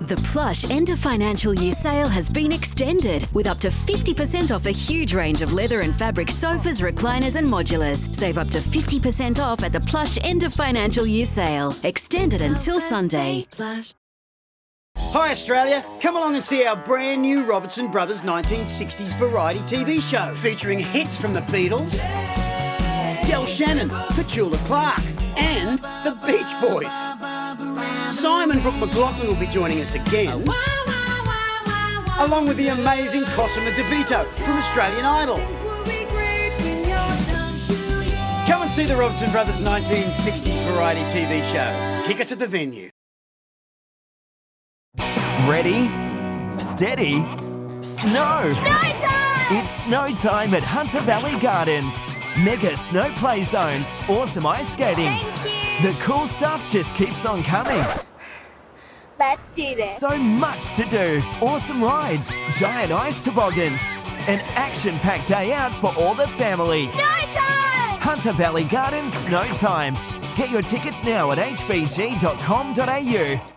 Speaker 17: The Plush end of financial year sale has been extended with up to 50% off a huge range of leather and fabric sofas, recliners and modulars. Save up to 50% off at the Plush end of financial year sale. Extended until Sunday.
Speaker 18: Hi Australia, come along and see our brand new Robertson Brothers 1960s variety TV show featuring hits from the Beatles, Del Shannon, Petula Clark and the Beach Boys. Simon Brooke McLaughlin will be joining us again, along with the amazing Cosima DeVito from Australian Idol. Come and see the Robertson Brothers 1960s variety TV show. Tickets at the venue.
Speaker 19: Ready, steady, snow!
Speaker 26: Snow time!
Speaker 19: It's snow time at Hunter Valley Gardens. Mega snow play zones, awesome ice skating.
Speaker 26: Thank you!
Speaker 19: The cool stuff just keeps on coming.
Speaker 26: Let's do this.
Speaker 19: So much to do. Awesome rides, giant ice toboggans, an action-packed day out for all the family.
Speaker 26: Snow time!
Speaker 19: Hunter Valley Gardens Snow Time. Get your tickets now at hvg.com.au.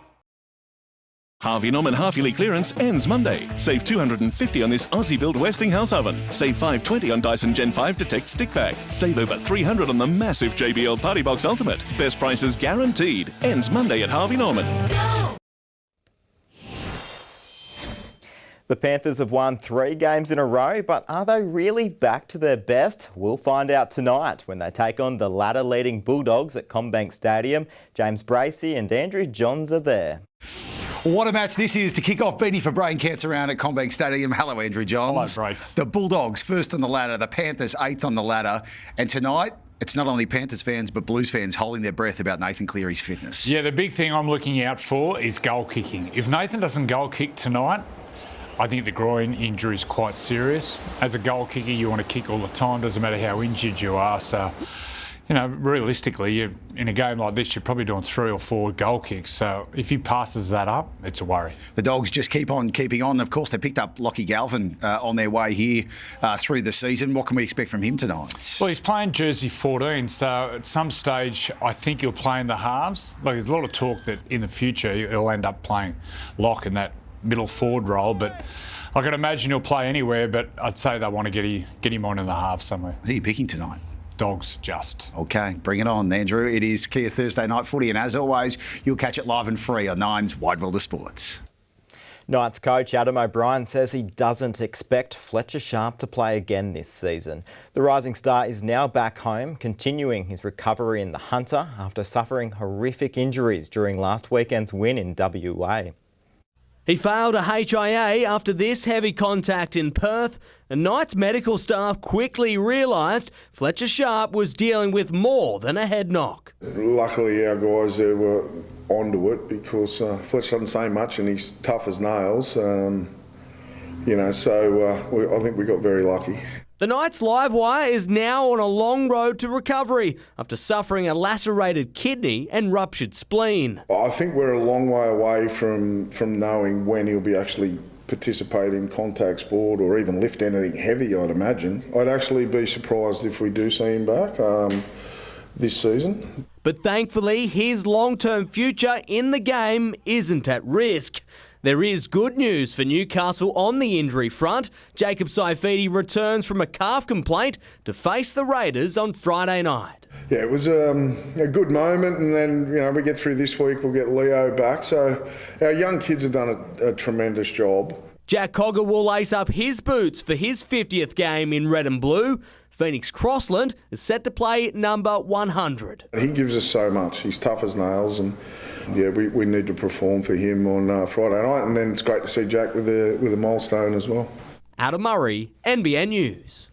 Speaker 29: Harvey Norman half-yearly clearance ends Monday. Save $250 on this Aussie-built Westinghouse oven. Save $520 on Dyson Gen 5 Detect Stick Vac. Save over $300 on the massive JBL Party Box Ultimate. Best prices guaranteed. Ends Monday at Harvey Norman.
Speaker 1: The Panthers have won 3 games in a row, but are they really back to their best? We'll find out tonight when they take on the ladder-leading Bulldogs at CommBank Stadium. James Bracey and Andrew Johns are there.
Speaker 20: What a match this is to kick off Beanie for Brain Cancer round at CommBank Stadium. Hello, Andrew Johns.
Speaker 21: Hello, Brace.
Speaker 20: The Bulldogs first on the ladder, the Panthers 8th on the ladder. And tonight, it's not only Panthers fans but Blues fans holding their breath about Nathan Cleary's fitness.
Speaker 21: Yeah, the big thing I'm looking out for is goal kicking. If Nathan doesn't goal kick tonight, I think the groin injury is quite serious. As a goal kicker, you want to kick all the time, doesn't matter how injured you are. So, you know, realistically, in a game like this, you're probably doing 3 or 4 goal kicks. So if he passes that up, it's a worry.
Speaker 20: The Dogs just keep on keeping on. Of course, they picked up Lachie Gavin on their way here through the season. What can we expect from him tonight?
Speaker 21: Well, he's playing jersey 14, so at some stage, I think he'll play in the halves. Like, there's a lot of talk that in the future he'll end up playing lock in that middle forward role, but I can imagine he'll play anywhere, but I'd say they want to get him on in the half somewhere.
Speaker 20: Who are you picking tonight?
Speaker 21: Dogs just.
Speaker 20: Okay, bring it on, Andrew. It is clear Thursday night footy, and as always, you'll catch it live and free on Nine's Wide World of Sports.
Speaker 1: Knights coach Adam O'Brien says he doesn't expect Fletcher Sharp to play again this season. The rising star is now back home, continuing his recovery in the Hunter after suffering horrific injuries during last weekend's win in WA.
Speaker 2: He failed a HIA after this heavy contact in Perth, and Knights medical staff quickly realised Fletcher Sharp was dealing with more than a head knock.
Speaker 4: Luckily our guys there were onto it because Fletcher doesn't say much and he's tough as nails, so I think we got very lucky.
Speaker 2: The Knights live wire is now on a long road to recovery after suffering a lacerated kidney and ruptured spleen.
Speaker 4: I think we're a long way away from knowing when he'll be actually participate in contact sport or even lift anything heavy, I'd imagine. I'd actually be surprised if we do see him back this season.
Speaker 2: But thankfully, his long-term future in the game isn't at risk. There is good news for Newcastle on the injury front. Jacob Saifidi returns from a calf complaint to face the Raiders on Friday night.
Speaker 4: Yeah, it was a good moment, and then we get through this week, we'll get Leo back. So our young kids have done a tremendous job.
Speaker 2: Jack Cogger will lace up his boots for his 50th game in red and blue. Phoenix Crossland is set to play number 100.
Speaker 4: He gives us so much. He's tough as nails, and yeah, we need to perform for him on Friday night, and then it's great to see Jack with a milestone as well.
Speaker 2: Adam Murray, NBN News.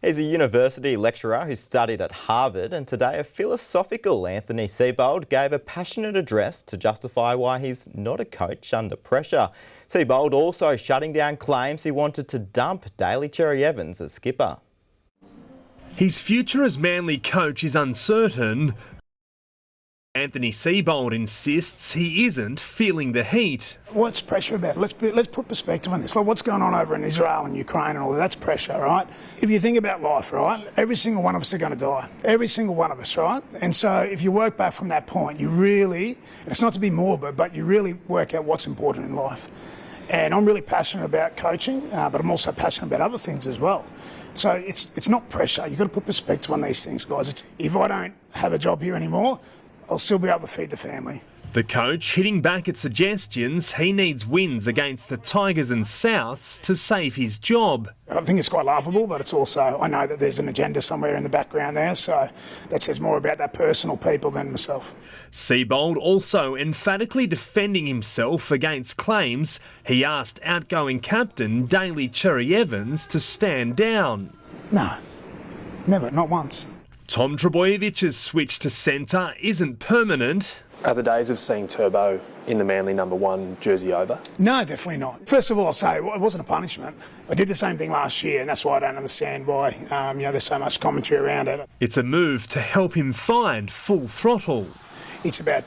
Speaker 1: He's a university lecturer who studied at Harvard, and today a philosophical Anthony Seibold gave a passionate address to justify why he's not a coach under pressure. Seibold also shutting down claims he wanted to dump Daly Cherry-Evans as skipper.
Speaker 6: His future as Manly coach is uncertain. Anthony Seibold insists he isn't feeling the heat.
Speaker 7: What's pressure about? Let's put perspective on this. Like what's going on over in Israel and Ukraine and all that's pressure, right? If you think about life, right, every single one of us are going to die. Every single one of us, right? And so if you work back from that point, you really, it's not to be morbid, but you really work out what's important in life. And I'm really passionate about coaching, but I'm also passionate about other things as well. So it's not pressure. You've got to put perspective on these things, guys. If I don't have a job here anymore, I'll still be able to feed the family.
Speaker 6: The coach hitting back at suggestions he needs wins against the Tigers and Souths to save his job.
Speaker 7: I think it's quite laughable, but it's also, I know that there's an agenda somewhere in the background there, so that says more about that personal people than myself.
Speaker 6: Seibold also emphatically defending himself against claims he asked outgoing captain Daly Cherry-Evans to stand down.
Speaker 7: No, never, not once.
Speaker 6: Tom Trebojević's switch to centre isn't permanent.
Speaker 8: Are the days of seeing Turbo in the Manly #1 jersey over?
Speaker 7: No, definitely not. First of all, I'll say it wasn't a punishment. I did the same thing last year, and that's why I don't understand why there's so much commentary around it.
Speaker 6: It's a move to help him find full throttle.
Speaker 7: It's about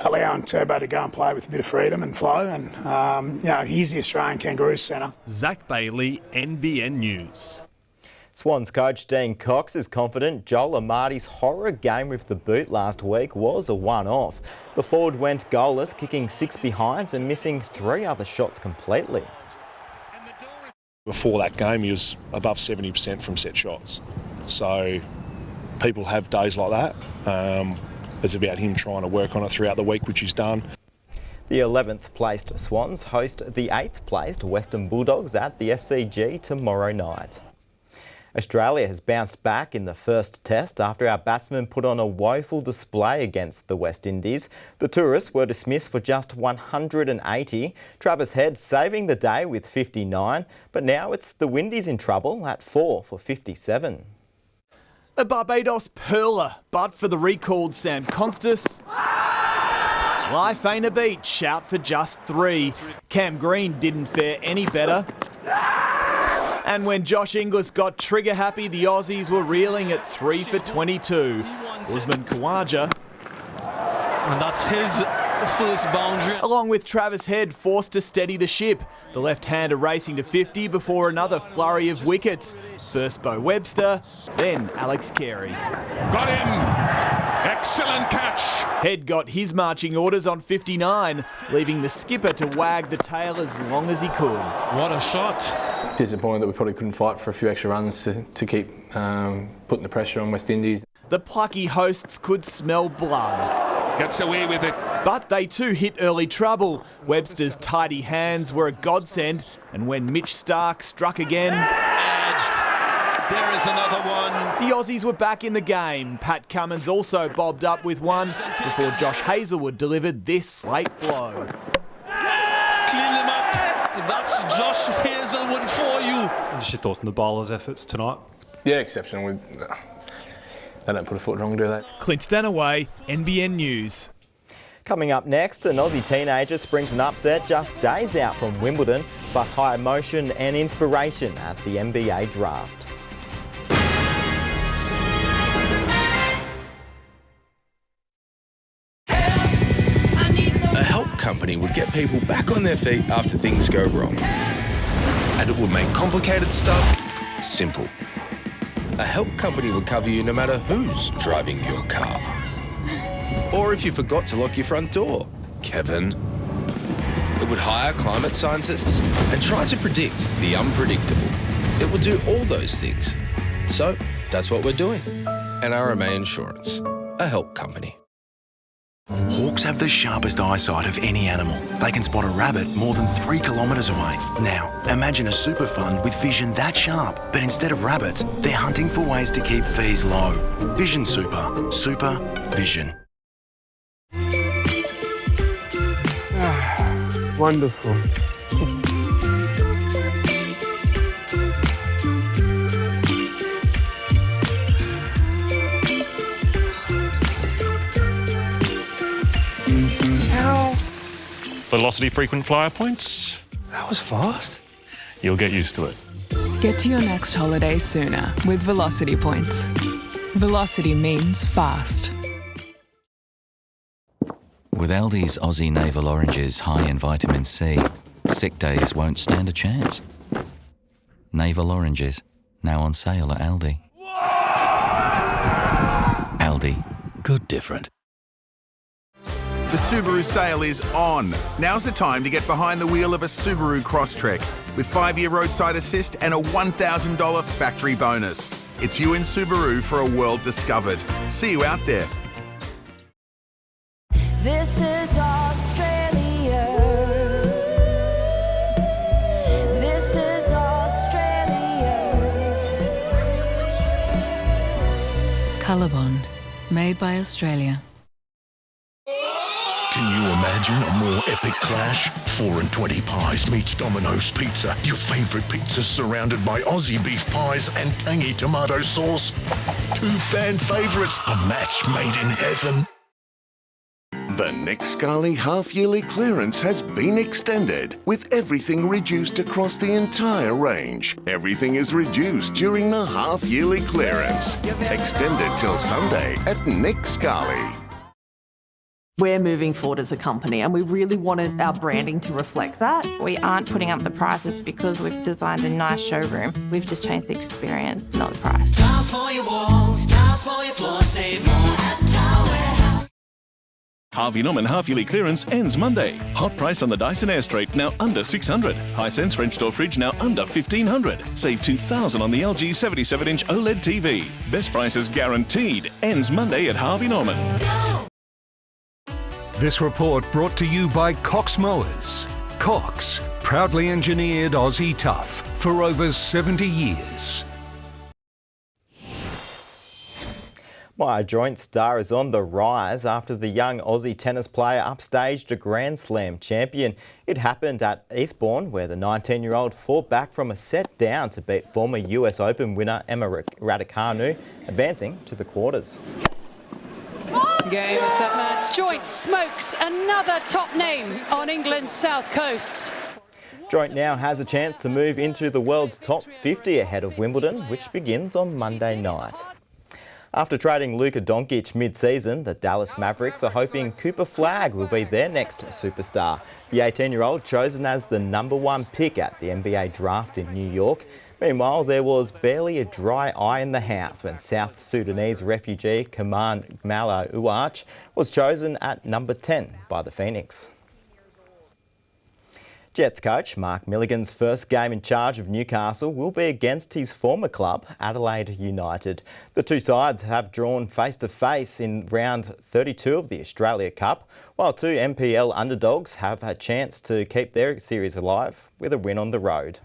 Speaker 7: allowing Turbo to go and play with a bit of freedom and flow, and he's the Australian Kangaroos centre.
Speaker 6: Zach Bailey, NBN News.
Speaker 1: Swans coach Dean Cox is confident Joel Amartey's horror game with the boot last week was a one-off. The forward went goalless, kicking 6 behinds and missing 3 other shots completely.
Speaker 10: Before that game, he was above 70% from set shots. So people have days like that. It's about him trying to work on it throughout the week, which he's done.
Speaker 1: The 11th placed Swans host the 8th placed Western Bulldogs at the SCG tomorrow night. Australia has bounced back in the first test after our batsmen put on a woeful display against the West Indies. The tourists were dismissed for just 180. Travis Head saving the day with 59, but now it's the Windies in trouble at 4 for 57.
Speaker 22: A Barbados pearler, but for the recalled Sam Constas, life ain't a beach, out for just 3. Cam Green didn't fare any better. And when Josh Inglis got trigger happy, the Aussies were reeling at 3 for 22. Usman Khawaja,
Speaker 23: and that's his first boundary,
Speaker 22: along with Travis Head, forced to steady the ship. The left-hander racing to 50 before another flurry of wickets. First Bo Webster, then Alex Carey.
Speaker 23: Got him!
Speaker 3: Excellent catch.
Speaker 22: Head got his marching orders on 59, leaving the skipper to wag the tail as long as he could.
Speaker 3: What a shot.
Speaker 8: Disappointed that we probably couldn't fight for a few extra runs to keep putting the pressure on West Indies.
Speaker 22: The plucky hosts could smell blood.
Speaker 3: Gets away with it.
Speaker 22: But they too hit early trouble. Webster's tidy hands were a godsend, and when Mitch Stark struck again...
Speaker 3: Edged. There is another one.
Speaker 22: The Aussies were back in the game. Pat Cummins also bobbed up with one before Josh Hazlewood delivered this late blow.
Speaker 3: Clean them up. That's Josh Hazlewood for you.
Speaker 9: What's your thoughts on the bowlers' efforts tonight?
Speaker 8: Yeah, exceptional. They don't put a foot wrong, do they?
Speaker 22: Clint Stanaway, NBN News.
Speaker 1: Coming up next, an Aussie teenager springs an upset just days out from Wimbledon, plus high emotion and inspiration at the NBA draft.
Speaker 11: A help company would get people back on their feet after things go wrong. And it would make complicated stuff simple. A help company would cover you no matter who's driving your car. Or if you forgot to lock your front door, Kevin. It would hire climate scientists and try to predict the unpredictable. It would do all those things. So that's what we're doing. NRMA Insurance, a help company.
Speaker 12: Hawks have the sharpest eyesight of any animal. They can spot a rabbit more than 3 kilometres away. Now, imagine a super fund with vision that sharp, but instead of rabbits, they're hunting for ways to keep fees low. Vision Super. Super Vision.
Speaker 13: Wonderful.
Speaker 3: Velocity frequent flyer points.
Speaker 13: That was fast.
Speaker 3: You'll get used to it.
Speaker 15: Get to your next holiday sooner with Velocity Points. Velocity means fast.
Speaker 24: With Aldi's Aussie Navel Oranges high in vitamin C, sick days won't stand a chance. Navel Oranges, now on sale at Aldi. Aldi, good different.
Speaker 25: The Subaru sale is on. Now's the time to get behind the wheel of a Subaru Crosstrek with 5-year roadside assist and a $1,000 factory bonus. It's you in Subaru for a world discovered. See you out there.
Speaker 27: This is Australia. This is Australia.
Speaker 15: Colorbond, made by Australia.
Speaker 28: Can you imagine a more epic clash? 4 and 20 pies meets Domino's Pizza. Your favourite pizzas surrounded by Aussie beef pies and tangy tomato sauce. 2 fan favourites, a match made in heaven.
Speaker 31: The Nick Scali half-yearly clearance has been extended, with everything reduced across the entire range. Everything is reduced during the half-yearly clearance. Extended till Sunday at Nick Scali.
Speaker 32: We're moving forward as a company and we really wanted our branding to reflect that.
Speaker 33: We aren't putting up the prices because we've designed a nice showroom. We've just changed the experience, not the price.
Speaker 34: Tiles for your walls, tiles for your floor, save more at Tile Warehouse.
Speaker 29: Harvey Norman half-yearly clearance ends Monday. Hot price on the Dyson Airstreak now under $600. Hisense French door fridge now under $1,500. Save $2,000 on the LG 77-inch OLED TV. Best prices guaranteed. Ends Monday at Harvey Norman.
Speaker 35: This report brought to you by Cox Mowers. Cox, proudly engineered Aussie tough for over 70 years.
Speaker 1: My joint star is on the rise after the young Aussie tennis player upstaged a Grand Slam champion. It happened at Eastbourne, where the 19-year-old fought back from a set down to beat former US Open winner Emma Raducanu, advancing to the quarters.
Speaker 36: Game, set match. Joint smokes another top name on England's south coast.
Speaker 1: Joint now has a chance to move into the world's top 50 ahead of Wimbledon, which begins on Monday night. After trading Luka Doncic mid-season, the Dallas Mavericks are hoping Cooper Flagg will be their next superstar. The 18-year-old chosen as the #1 pick at the NBA draft in New York. Meanwhile, there was barely a dry eye in the house when South Sudanese refugee Kaman Mala Uach was chosen at number 10 by the Phoenix. Jets coach Mark Milligan's first game in charge of Newcastle will be against his former club, Adelaide United. The two sides have drawn face-to-face in round 32 of the Australia Cup, while two NPL underdogs have a chance to keep their series alive with a win on the road.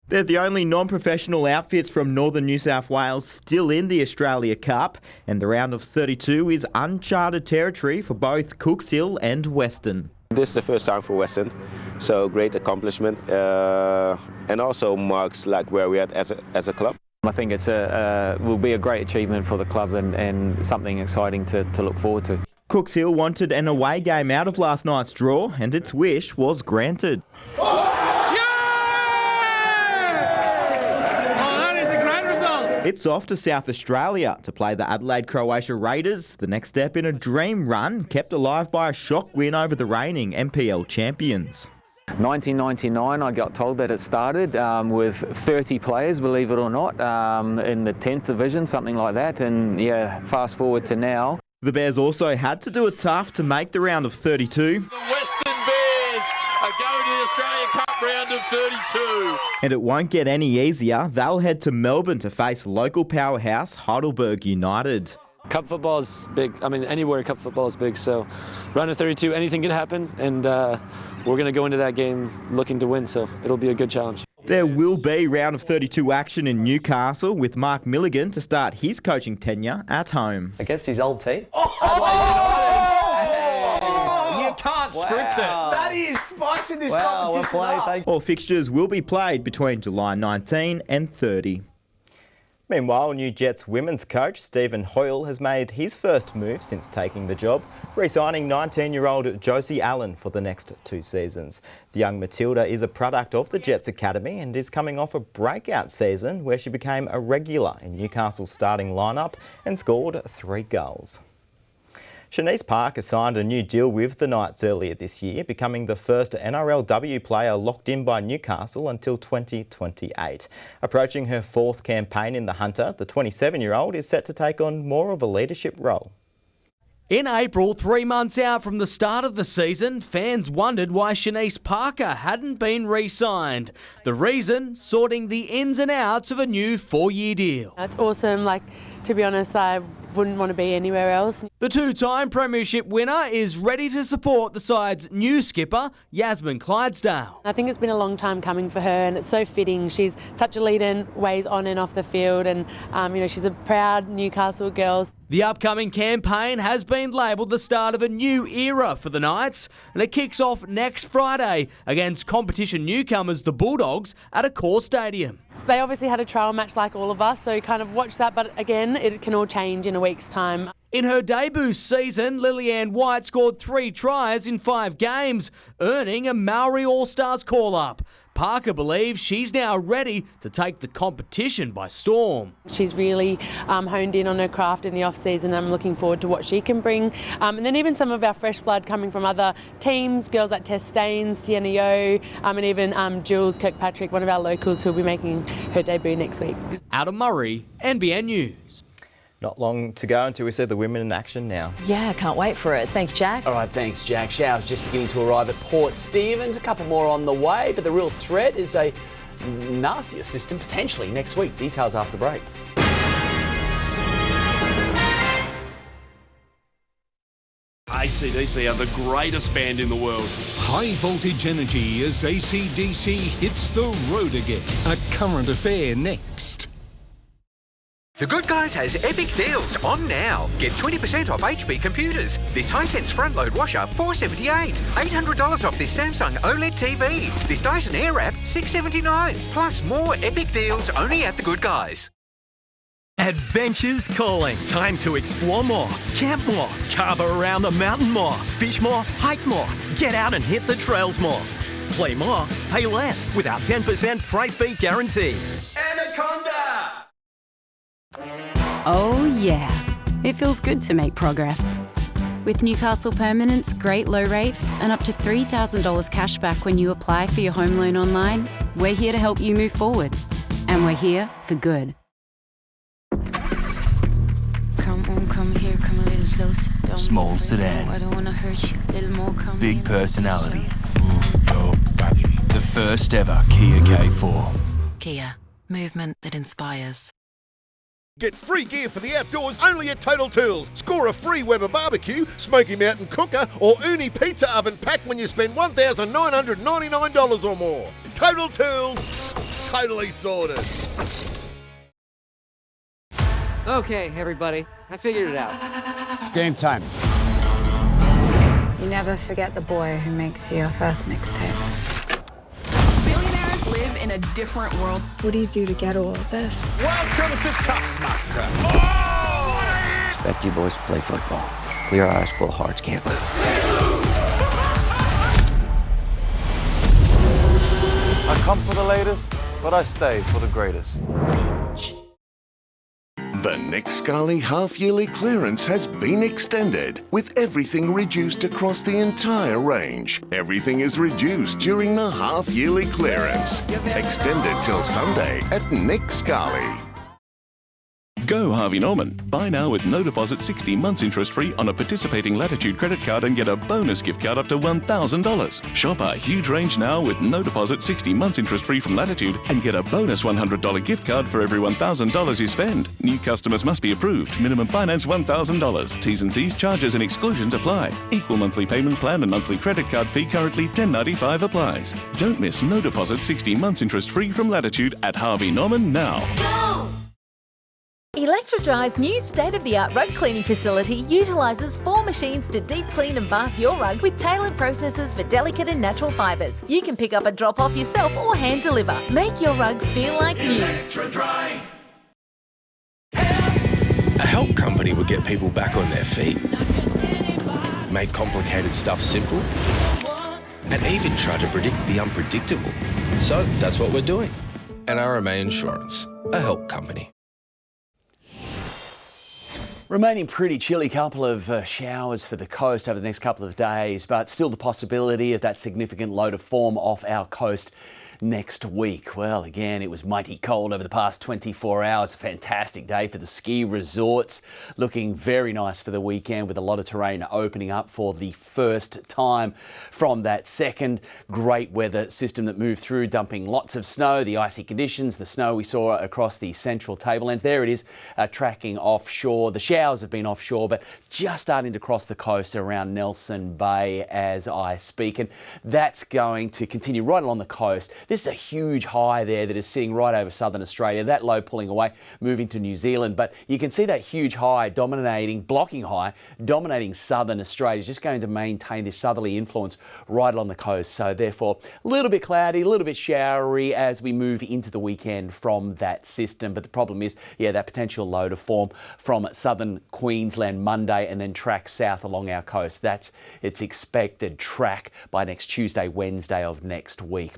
Speaker 1: They're the only non-professional outfits from northern New South Wales still in the Australia Cup, and the round of 32 is uncharted territory for both Cooks Hill and Western.
Speaker 2: This is the first time for Western, so great accomplishment, and also marks like where we're at as a club.
Speaker 4: I think it's will be a great achievement for the club and something exciting to look forward to.
Speaker 1: Cooks Hill wanted an away game out of last night's draw, and its wish was granted. It's off to South Australia to play the Adelaide Croatia Raiders, the next step in a dream run kept alive by a shock win over the reigning NPL champions.
Speaker 4: 1999, I got told that it started with 30 players, believe it or not, in the 10th division, something like that, and yeah, fast forward to now.
Speaker 1: The Bears also had to do it tough to make the round of 32.
Speaker 5: The Western Bears are going to the Australia Cup round of 32.
Speaker 1: And it won't get any easier. They'll head to Melbourne to face local powerhouse Heidelberg United.
Speaker 6: Cup football's big. I mean, anywhere cup football is big. So round of 32, anything can happen. And we're going to go into that game looking to win. So it'll be a good challenge.
Speaker 1: There will be round of 32 action in Newcastle with Mark Milligan to start his coaching tenure at home.
Speaker 7: Against his old team.
Speaker 6: You can't script it.
Speaker 7: That is spice in this competition. Well played,
Speaker 1: All fixtures will be played between July 19 and 30. Meanwhile, new Jets women's coach Stephen Hoyle has made his first move since taking the job, re-signing 19-year-old Josie Allen for the next 2 seasons. The young Matilda is a product of the Jets Academy and is coming off a breakout season where she became a regular in Newcastle's starting lineup and scored 3 goals. Shanice Parker signed a new deal with the Knights earlier this year, becoming the first NRLW player locked in by Newcastle until 2028. Approaching her 4th campaign in the Hunter, the 27-year-old is set to take on more of a leadership role.
Speaker 10: In April, 3 months out from the start of the season, fans wondered why Shanice Parker hadn't been re-signed. The reason, sorting the ins and outs of a new 4-year deal.
Speaker 14: It's awesome. To be honest, I wouldn't want to be anywhere else.
Speaker 10: The 2-time premiership winner is ready to support the side's new skipper, Yasmin Clydesdale.
Speaker 14: I think it's been a long time coming for her, and it's so fitting. She's such a leader in ways on and off the field, and she's a proud Newcastle girl.
Speaker 10: The upcoming campaign has been labelled the start of a new era for the Knights, and it kicks off next Friday against competition newcomers the Bulldogs at a core stadium.
Speaker 14: They obviously had a trial match like all of us, so kind of watch that, but again, it can all change in a week's time.
Speaker 10: In her debut season, Lillian White scored 3 tries in 5 games, earning a Maori All-Stars call-up. Parker believes she's now ready to take the competition by storm.
Speaker 14: She's really honed in on her craft in the off-season. I'm looking forward to what she can bring. And then even some of our fresh blood coming from other teams, girls like Tess Staines, Sienna Yo, and even Jules Kirkpatrick, one of our locals who'll be making her debut next week.
Speaker 10: Adam Murray, NBN News.
Speaker 1: Not long to go until we see the women in action now.
Speaker 16: Yeah, can't wait for it. Thanks, Jack.
Speaker 17: All right, thanks, Jack. Showers just beginning to arrive at Port Stephens. A couple more on the way, but the real threat is a nastier system potentially next week. Details after the break.
Speaker 18: AC/DC are the greatest band in the world.
Speaker 19: High voltage energy as AC/DC hits the road again. A current affair next.
Speaker 20: The Good Guys has epic deals on now. Get 20% off HP computers. This Hisense front load washer, $478. $800 off this Samsung OLED TV. This Dyson Airwrap, $679. Plus more epic deals only at The Good Guys.
Speaker 21: Adventure's calling. Time to explore more, camp more, carve around the mountain more, fish more, hike more, get out and hit the trails more. Play more, pay less with our 10% price beat guarantee.
Speaker 34: Anaconda!
Speaker 3: Oh yeah, it feels good to make progress. With Newcastle Permanent's great low rates and up to $3,000 cash back when you apply for your home loan online, we're here to help you move forward. And we're here for good.
Speaker 8: Come on, come here, come a little closer.
Speaker 9: Small sedan.
Speaker 8: I don't wanna hurt you. Little more, come
Speaker 9: Big personality. The first ever Kia K4.
Speaker 8: Kia, movement that inspires.
Speaker 11: Get free gear for the outdoors only at Total Tools. Score a free Weber barbecue, Smoky Mountain cooker or Uni pizza oven pack when you spend $1,999 or more. Total Tools, totally sorted.
Speaker 12: Okay, everybody, I figured it out.
Speaker 13: It's game time.
Speaker 15: You never forget the boy who makes you your first mixtape.
Speaker 22: Billionaires live in a different world.
Speaker 15: What do you do to get all of this?
Speaker 11: Welcome to Taskmaster.
Speaker 23: Expect you boys to play football. Clear eyes, full hearts, can't lose.
Speaker 24: I come for the latest, but I stay for the greatest.
Speaker 19: The Nick Scully half-yearly clearance has been extended, with everything reduced across the entire range. Everything is reduced during the half-yearly clearance. Extended till Sunday at Nick Scully.
Speaker 29: Go Harvey Norman. Buy now with no deposit 60 months interest-free on a participating Latitude credit card and get a bonus gift card up to $1,000. Shop our huge range now with no deposit 60 months interest-free from Latitude and get a bonus $100 gift card for every $1,000 you spend. New customers must be approved. Minimum finance $1,000. T's and C's, charges and exclusions apply. Equal monthly payment plan and monthly credit card fee currently $10.95 applies. Don't miss no deposit 60 months interest-free from Latitude at Harvey Norman now.
Speaker 25: Electrodry's new state-of-the-art rug cleaning facility utilises 4 machines to deep clean and bath your rug with tailored processes for delicate and natural fibres. You can pick up a drop-off yourself or hand deliver. Make your rug feel like new.
Speaker 26: Electrodry. A help company would get people back on their feet, make complicated stuff simple, and even try to predict the unpredictable. So that's what we're doing. NRMA Insurance, a help company.
Speaker 17: Remaining pretty chilly, couple of showers for the coast over the next couple of days, but still the possibility of that significant load of form off our coast next week. Well, again, it was mighty cold over the past 24 hours. A fantastic day for the ski resorts. Looking very nice for the weekend with a lot of terrain opening up for the first time from that second great weather system that moved through, dumping lots of snow, the icy conditions, the snow we saw across the central tablelands. There it is, tracking offshore. The showers have been offshore, but just starting to cross the coast around Nelson Bay as I speak. And that's going to continue right along the coast. This is a huge high there that is sitting right over southern Australia. That low pulling away, moving to New Zealand. But you can see that huge high dominating southern Australia. Is just going to maintain this southerly influence right along the coast. So therefore, a little bit cloudy, a little bit showery as we move into the weekend from that system. But the problem is, yeah, that potential load of form from southern Queensland Monday and then track south along our coast. That's its expected track by next Tuesday, Wednesday of next week.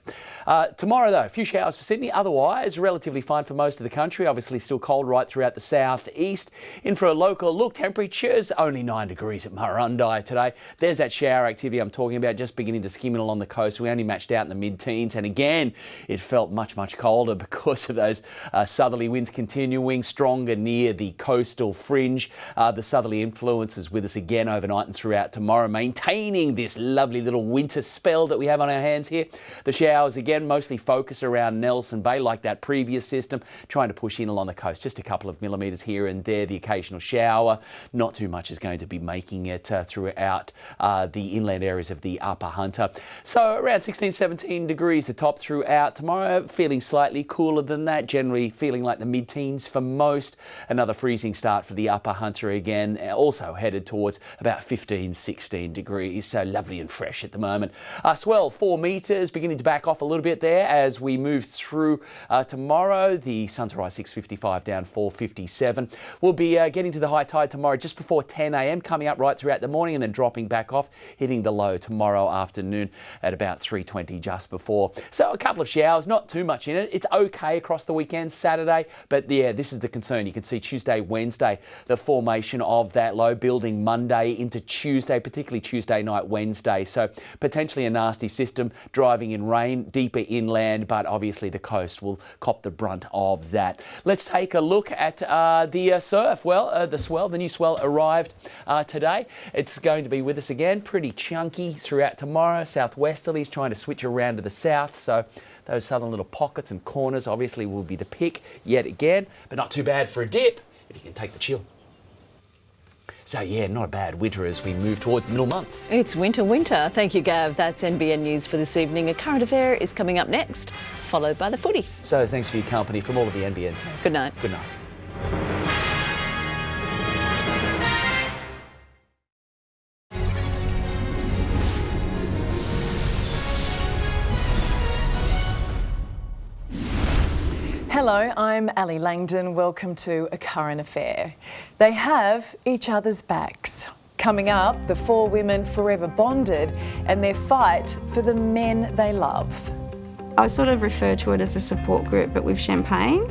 Speaker 17: Tomorrow, though, a few showers for Sydney. Otherwise, relatively fine for most of the country. Obviously, still cold right throughout the southeast. In for a local look, temperatures only 9 degrees at Murrundi today. There's that shower activity I'm talking about, just beginning to skim in along the coast. We only matched out in the mid-teens, and again, it felt much, much colder because of those southerly winds continuing stronger near the coastal fringe. The southerly influence is with us again overnight and throughout tomorrow, maintaining this lovely little winter spell that we have on our hands here. The showers again mostly focused around Nelson Bay, like that previous system, trying to push in along the coast. Just a couple of millimetres here and there, the occasional shower. Not too much is going to be making it throughout the inland areas of the Upper Hunter. So around 16, 17 degrees the top throughout tomorrow, feeling slightly cooler than that, generally feeling like the mid-teens for most. Another freezing start for the Upper Upper Hunter again, also headed towards about 15, 16 degrees, so lovely and fresh at the moment. Swell 4 metres, beginning to back off a little bit there as we move through tomorrow. The sun to rise 6:55, down 4:57. We'll be getting to the high tide tomorrow just before 10 a.m, coming up right throughout the morning and then dropping back off, hitting the low tomorrow afternoon at about 3:20 just before. So a couple of showers, not too much in it. It's okay across the weekend, Saturday, but yeah, this is the concern. You can see Tuesday, Wednesday, the formation of that low building Monday into Tuesday, particularly Tuesday night, Wednesday. So potentially a nasty system driving in rain deeper inland, but obviously the coast will cop the brunt of that. Let's take a look at the surf. Well, the swell, the new swell arrived today. It's going to be with us again, pretty chunky throughout tomorrow. Southwesterlies trying to switch around to the south, so those southern little pockets and corners obviously will be the pick yet again, but not too bad for a dip if you can take the chill. So yeah, not a bad winter as we move towards the middle month.
Speaker 16: It's winter. Thank you, Gav. That's NBN News for this evening. A current affair is coming up next, followed by the footy.
Speaker 17: So thanks for your company from all of the NBN team.
Speaker 16: Good night.
Speaker 17: Good night.
Speaker 2: Hello, I'm Ali Langdon. Welcome to A Current Affair. They have each other's backs. Coming up, the 4 women forever bonded and their fight for the men they love.
Speaker 4: I sort of refer to it as a support group, but with champagne.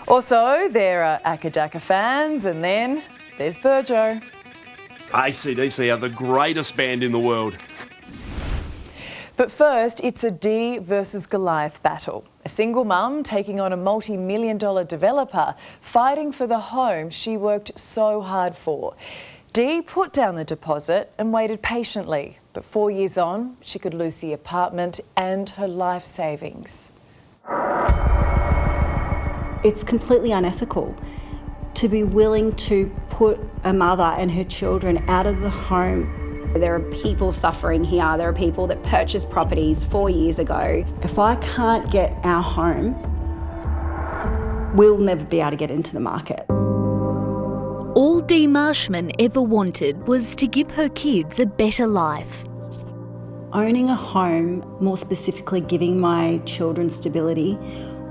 Speaker 2: Also, there are Akadaka fans, and then there's Burjo.
Speaker 18: AC/DC are the greatest band in the world.
Speaker 2: But first, it's a Dee versus Goliath battle. A single mum taking on a multi-million-dollar developer, fighting for the home she worked so hard for. Dee put down the deposit and waited patiently, but 4 years on, she could lose the apartment and her life savings.
Speaker 5: It's completely unethical to be willing to put a mother and her children out of the home.
Speaker 4: There are people suffering here. There are people that purchased properties 4 years ago.
Speaker 5: If I can't get our home, we'll never be able to get into the market.
Speaker 6: All Dee Marshman ever wanted was to give her kids a better life.
Speaker 5: Owning a home, more specifically giving my children stability,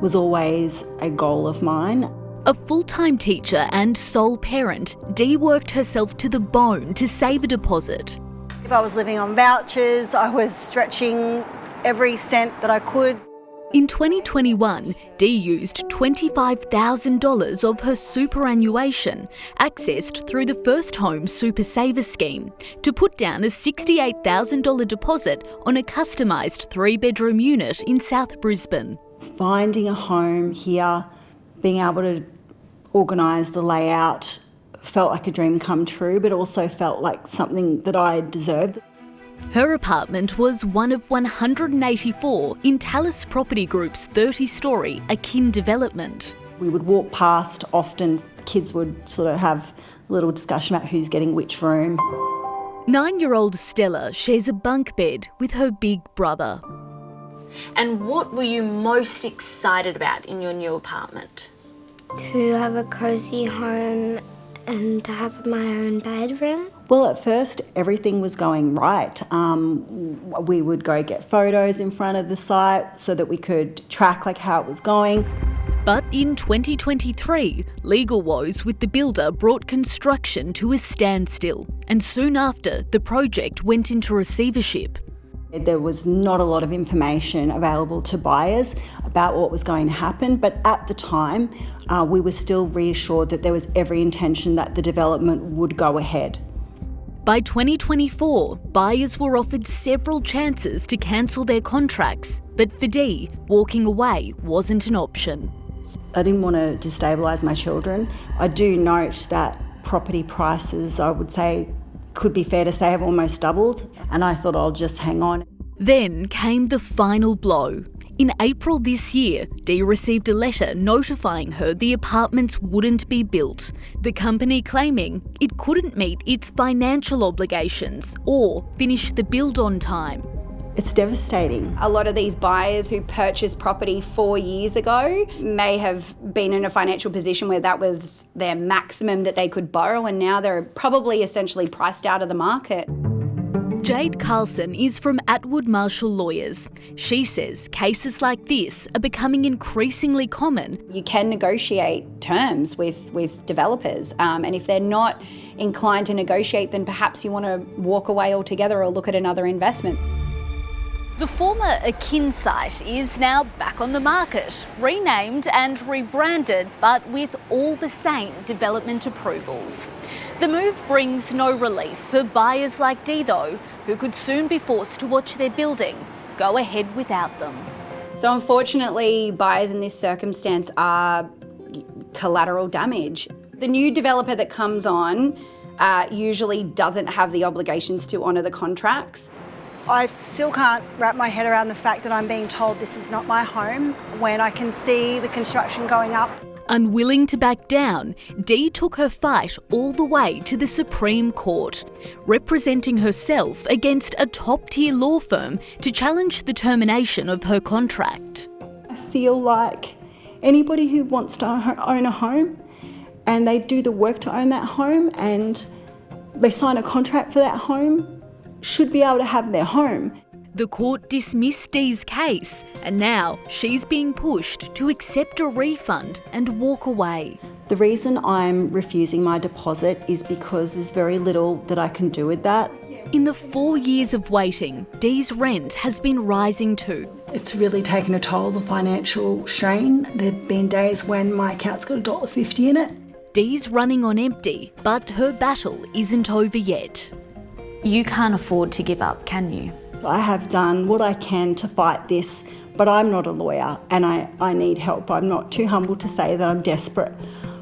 Speaker 5: was always a goal of mine.
Speaker 6: A full-time teacher and sole parent, Dee worked herself to the bone to save a deposit.
Speaker 5: If I was living on vouchers, I was stretching every cent that I could.
Speaker 6: In 2021, Dee used $25,000 of her superannuation, accessed through the First Home Super Saver scheme, to put down a $68,000 deposit on a customised 3-bedroom unit in South Brisbane.
Speaker 5: Finding a home here, being able to organise the layout, felt like a dream come true, but also felt like something that I deserved.
Speaker 6: Her apartment was one of 184 in Tallis Property Group's 30-storey Akin development.
Speaker 5: We would walk past, often kids would sort of have a little discussion about who's getting which room.
Speaker 6: 9-year-old Stella shares a bunk bed with her big brother.
Speaker 7: And what were you most excited about in your new apartment?
Speaker 13: To have a cosy home and to have my own bedroom.
Speaker 5: Well, at first everything was going right. We would go get photos in front of the site so that we could track how it was going.
Speaker 6: But in 2023, legal woes with the builder brought construction to a standstill, and soon after, the project went into receivership.
Speaker 5: There was not a lot of information available to buyers about what was going to happen, but at the time, we were still reassured that there was every intention that the development would go ahead.
Speaker 6: By 2024, buyers were offered several chances to cancel their contracts, but for Dee, walking away wasn't an option.
Speaker 5: I didn't want to destabilise my children. I do note that property prices, I would say, could be fair to say, have almost doubled, and I thought I'll just hang on.
Speaker 6: Then came the final blow. In April this year, Dee received a letter notifying her the apartments wouldn't be built, the company claiming it couldn't meet its financial obligations or finish the build on time.
Speaker 5: It's devastating.
Speaker 4: A lot of these buyers who purchased property 4 years ago may have been in a financial position where that was their maximum that they could borrow, and now they're probably essentially priced out of the market.
Speaker 6: Jade Carlson is from Atwood Marshall Lawyers. She says cases like this are becoming increasingly common.
Speaker 4: You can negotiate terms with developers, and if they're not inclined to negotiate, then perhaps you want to walk away altogether or look at another investment.
Speaker 6: The former Akin site is now back on the market, renamed and rebranded, but with all the same development approvals. The move brings no relief for buyers like Dee, though, who could soon be forced to watch their building go ahead without them.
Speaker 4: So unfortunately, buyers in this circumstance are collateral damage. The new developer that comes on usually doesn't have the obligations to honour the contracts.
Speaker 1: I still can't wrap my head around the fact that I'm being told this is not my home when I can see the construction going up.
Speaker 6: Unwilling to back down, Dee took her fight all the way to the Supreme Court, representing herself against a top-tier law firm to challenge the termination of her contract.
Speaker 5: I feel like anybody who wants to own a home and they do the work to own that home and they sign a contract for that home should be able to have their home.
Speaker 6: The court dismissed Dee's case, and now she's being pushed to accept a refund and walk away.
Speaker 5: The reason I'm refusing my deposit is because there's very little that I can do with that.
Speaker 6: In the 4 years of waiting, Dee's rent has been rising too.
Speaker 5: It's really taken a toll, the financial strain. There have been days when my account's got $1.50 in it.
Speaker 6: Dee's running on empty, but her battle isn't over yet.
Speaker 7: You can't afford to give up, can you?
Speaker 5: I have done what I can to fight this, but I'm not a lawyer and I need help. I'm not too humble to say that I'm desperate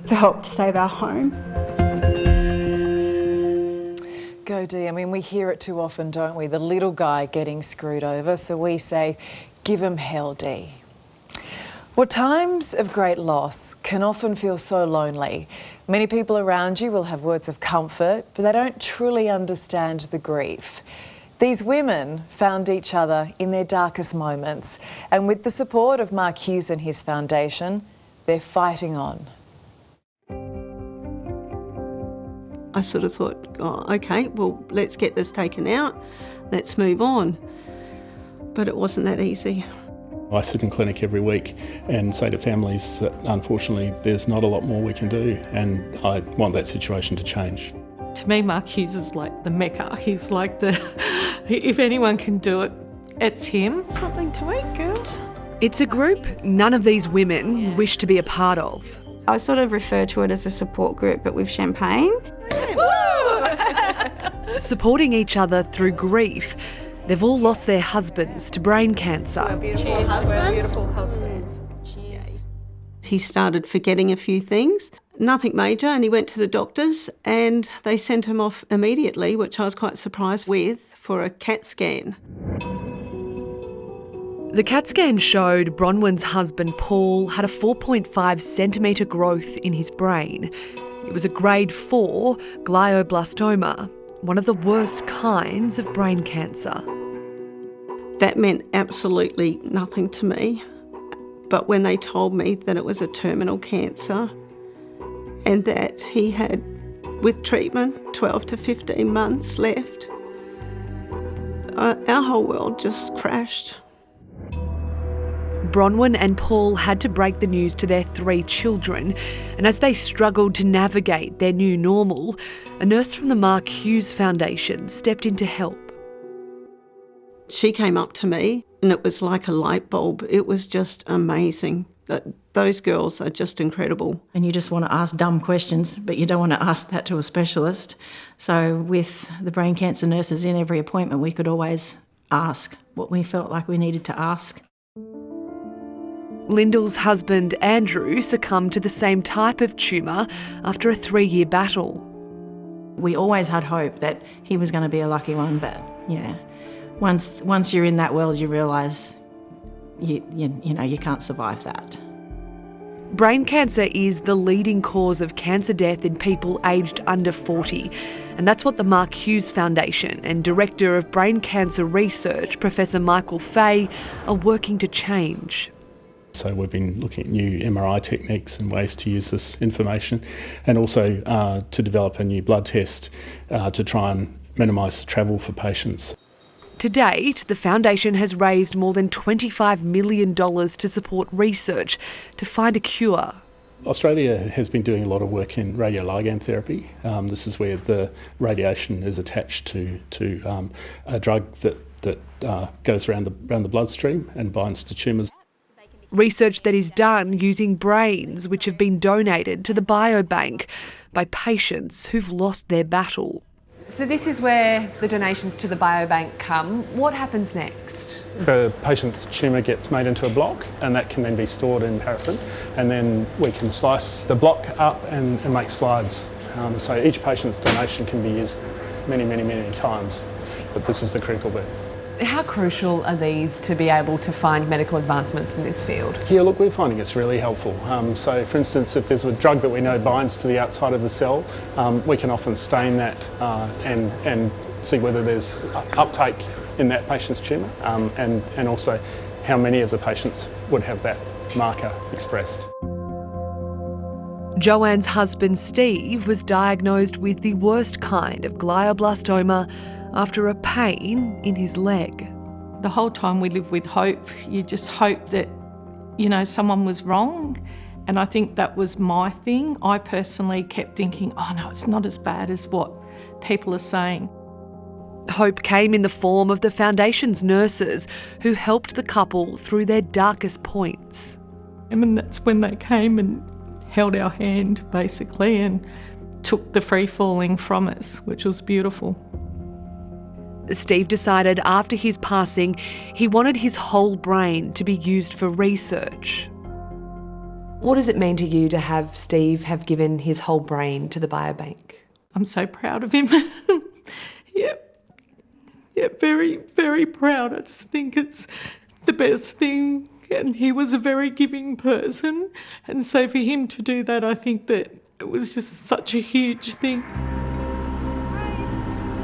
Speaker 5: for help to save our home.
Speaker 2: Go Dee. I mean, we hear it too often, don't we? The little guy getting screwed over. So we say, give him hell, Dee. Well, times of great loss can often feel so lonely. Many people around you will have words of comfort, but they don't truly understand the grief. These women found each other in their darkest moments, and with the support of Mark Hughes and his foundation, they're fighting on.
Speaker 3: I sort of thought, oh, okay, well, let's get this taken out, let's move on. But it wasn't that easy.
Speaker 10: I sit in clinic every week and say to families that unfortunately there's not a lot more we can do, and I want that situation to change.
Speaker 14: To me, Mark Hughes is like the Mecca. He's like the, if anyone can do it, it's him. Something to eat, girls.
Speaker 20: It's a group none of these women wish to be a part of.
Speaker 21: I sort of refer to it as a support group, but with champagne.
Speaker 20: Supporting each other through grief. They've all lost their husbands to brain cancer.
Speaker 14: Beautiful husbands.
Speaker 3: Cheers. He started forgetting a few things. Nothing major, and he went to the doctors and they sent him off immediately, which I was quite surprised with, for a CAT scan.
Speaker 20: The CAT scan showed Bronwyn's husband Paul had a 4.5 centimetre growth in his brain. It was a grade 4 glioblastoma, one of the worst kinds of brain cancer.
Speaker 3: That meant absolutely nothing to me. But when they told me that it was a terminal cancer and that he had, with treatment, 12 to 15 months left, our whole world just crashed.
Speaker 20: Bronwyn and Paul had to break the news to their 3 children, and as they struggled to navigate their new normal, a nurse from the Mark Hughes Foundation stepped in to help.
Speaker 3: She came up to me and it was like a light bulb. It was just amazing. Those girls are just incredible.
Speaker 22: And you just want to ask dumb questions, but you don't want to ask that to a specialist. So with the brain cancer nurses in every appointment, we could always ask what we felt like we needed to ask.
Speaker 20: Lyndall's husband Andrew succumbed to the same type of tumour after a 3-year battle.
Speaker 22: We always had hope that he was going to be a lucky one, but yeah, once you're in that world, you realise you can't survive that.
Speaker 20: Brain cancer is the leading cause of cancer death in people aged under 40. And that's what the Mark Hughes Foundation and Director of Brain Cancer Research, Professor Michael Fay, are working to change.
Speaker 10: So we've been looking at new MRI techniques and ways to use this information, and also to develop a new blood test to try and minimise travel for patients.
Speaker 20: To date, the foundation has raised more than $25 million to support research to find a cure.
Speaker 10: Australia has been doing a lot of work in radioligand therapy. This is where the radiation is attached to a drug that goes around the bloodstream and binds to tumours.
Speaker 20: Research that is done using brains which have been donated to the biobank by patients who've lost their battle.
Speaker 8: So this is where the donations to the biobank come. What happens next?
Speaker 10: The patient's tumour gets made into a block, and that can then be stored in paraffin, and then we can slice the block up and make slides. So each patient's donation can be used many, many, many times, but this is the critical bit.
Speaker 8: How crucial are these to be able to find medical advancements in this field?
Speaker 10: Yeah, look, we're finding it's really helpful. So, for instance, if there's a drug that we know binds to the outside of the cell, we can often stain that and see whether there's uptake in that patient's tumour, and also how many of the patients would have that marker expressed.
Speaker 20: Joanne's husband Steve was diagnosed with the worst kind of glioblastoma after a pain in his leg.
Speaker 14: The whole time we live with hope. You just hope that, someone was wrong. And I think that was my thing. I personally kept thinking, oh no, it's not as bad as what people are saying.
Speaker 20: Hope came in the form of the foundation's nurses who helped the couple through their darkest points.
Speaker 14: And then that's when they came and held our hand, basically, and took the free-falling from us, which was beautiful.
Speaker 20: Steve decided after his passing he wanted his whole brain to be used for research.
Speaker 8: What does it mean to you to have Steve have given his whole brain to the biobank?
Speaker 14: I'm so proud of him. Yeah, very, very proud. I just think it's the best thing, and he was a very giving person, and so for him to do that, I think that it was just such a huge thing.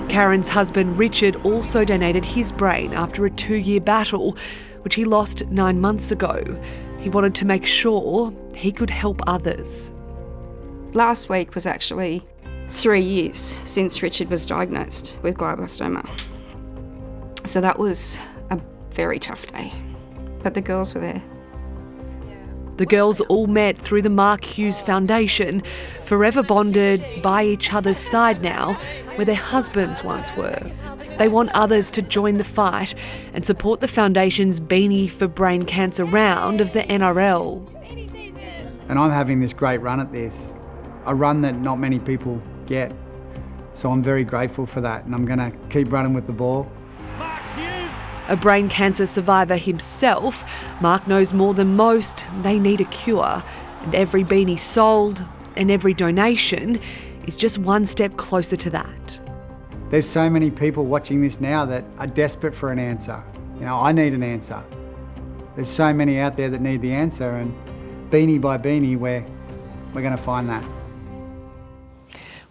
Speaker 20: Karen's husband Richard also donated his brain after a 2-year battle, which he lost 9 months ago. He wanted to make sure he could help others.
Speaker 21: Last week was actually 3 years since Richard was diagnosed with glioblastoma. So that was a very tough day, but the girls were there.
Speaker 20: The girls all met through the Mark Hughes Foundation, forever bonded by each other's side now, where their husbands once were. They want others to join the fight and support the foundation's Beanie for Brain Cancer round of the NRL.
Speaker 9: And I'm having this great run at this, a run that not many people get. So I'm very grateful for that, and I'm going to keep running with the ball.
Speaker 20: A brain cancer survivor himself, Mark knows more than most they need a cure, and every beanie sold and every donation is just one step closer to that.
Speaker 9: There's so many people watching this now that are desperate for an answer. I need an answer. There's so many out there that need the answer, and beanie by beanie, we're going to find that.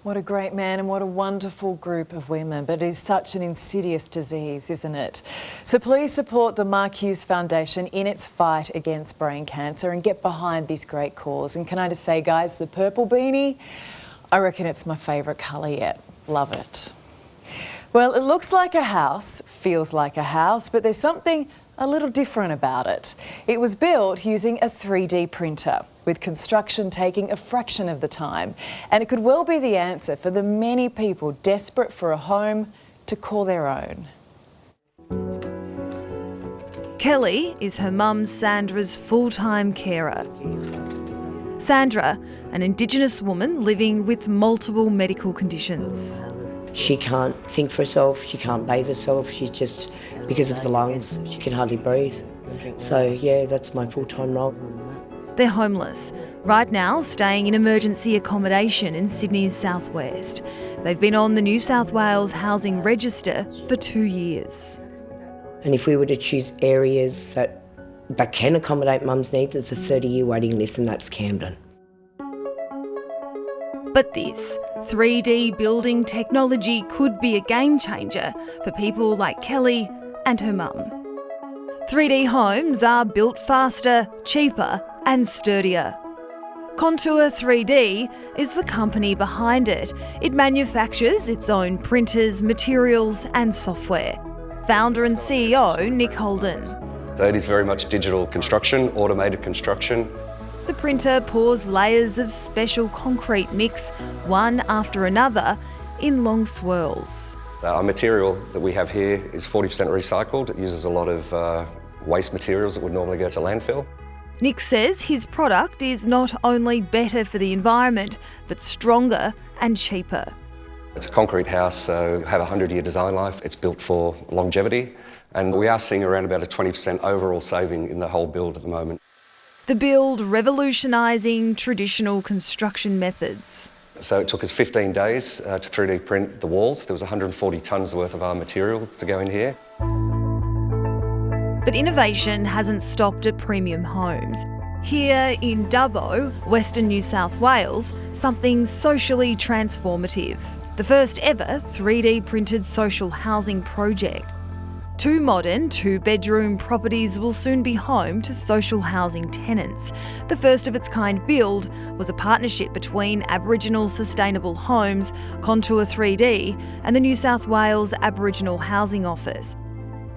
Speaker 2: What a great man and what a wonderful group of women, but it is such an insidious disease, isn't it? So please support the Mark Hughes Foundation in its fight against brain cancer and get behind this great cause. And can I just say, guys, the purple beanie, I reckon it's my favourite colour yet. Love it. Well, it looks like a house, feels like a house, but there's something a little different about it. It was built using a 3D printer, with construction taking a fraction of the time. And it could well be the answer for the many people desperate for a home to call their own.
Speaker 11: Kelly is her mum Sandra's full-time carer. Sandra, an Indigenous woman living with multiple medical conditions.
Speaker 12: She can't think for herself, she can't bathe herself, she's just, because of the lungs, she can hardly breathe. So yeah, that's my full-time role.
Speaker 11: They're homeless, right now staying in emergency accommodation in Sydney's southwest. They've been on the New South Wales Housing Register for 2 years.
Speaker 12: And if we were to choose areas that but can accommodate mum's needs, it's a 30-year waiting list, and that's Camden.
Speaker 11: But this 3D building technology could be a game changer for people like Kelly and her mum. 3D homes are built faster, cheaper and sturdier. Contour 3D is the company behind it. It manufactures its own printers, materials and software. Founder and CEO Nick Holden.
Speaker 15: So it is very much digital construction, automated construction.
Speaker 11: The printer pours layers of special concrete mix, one after another, in long swirls.
Speaker 15: Our material that we have here is 40% recycled. It uses a lot of waste materials that would normally go to landfill.
Speaker 11: Nick says his product is not only better for the environment, but stronger and cheaper.
Speaker 15: It's a concrete house, so have a 100-year design life. It's built for longevity, and we are seeing around about a 20% overall saving in the whole build at the moment.
Speaker 11: The build revolutionising traditional construction methods.
Speaker 15: So it took us 15 days to 3D print the walls. There was 140 tonnes worth of our material to go in here.
Speaker 11: But innovation hasn't stopped at premium homes. Here in Dubbo, Western New South Wales, something socially transformative. The first ever 3D printed social housing project. 2 modern 2-bedroom properties will soon be home to social housing tenants. The first of its kind build was a partnership between Aboriginal Sustainable Homes, Contour 3D and the New South Wales Aboriginal Housing Office.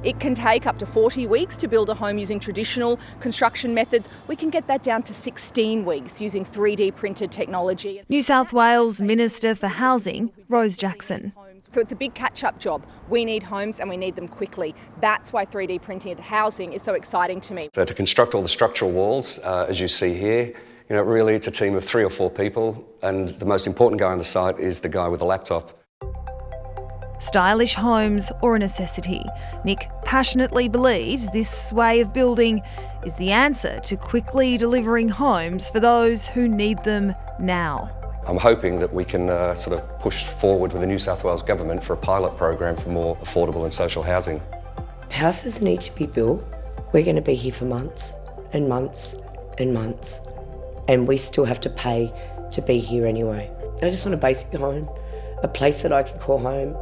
Speaker 19: It can take up to 40 weeks to build a home using traditional construction methods. We can get that down to 16 weeks using 3D printed technology.
Speaker 11: New South Wales Minister for Housing, Rose Jackson.
Speaker 19: So it's a big catch-up job. We need homes and we need them quickly. That's why 3D printed housing is so exciting to me.
Speaker 15: So to construct all the structural walls, as you see here, really it's a team of 3 or 4 people, and the most important guy on the site is the guy with the laptop.
Speaker 11: Stylish homes or a necessity. Nick passionately believes this way of building is the answer to quickly delivering homes for those who need them now.
Speaker 15: I'm hoping that we can sort of push forward with the New South Wales Government for a pilot program for more affordable and social housing.
Speaker 12: Houses need to be built. We're going to be here for months and months and months, and we still have to pay to be here anyway. I just want a basic home, a place that I can call home.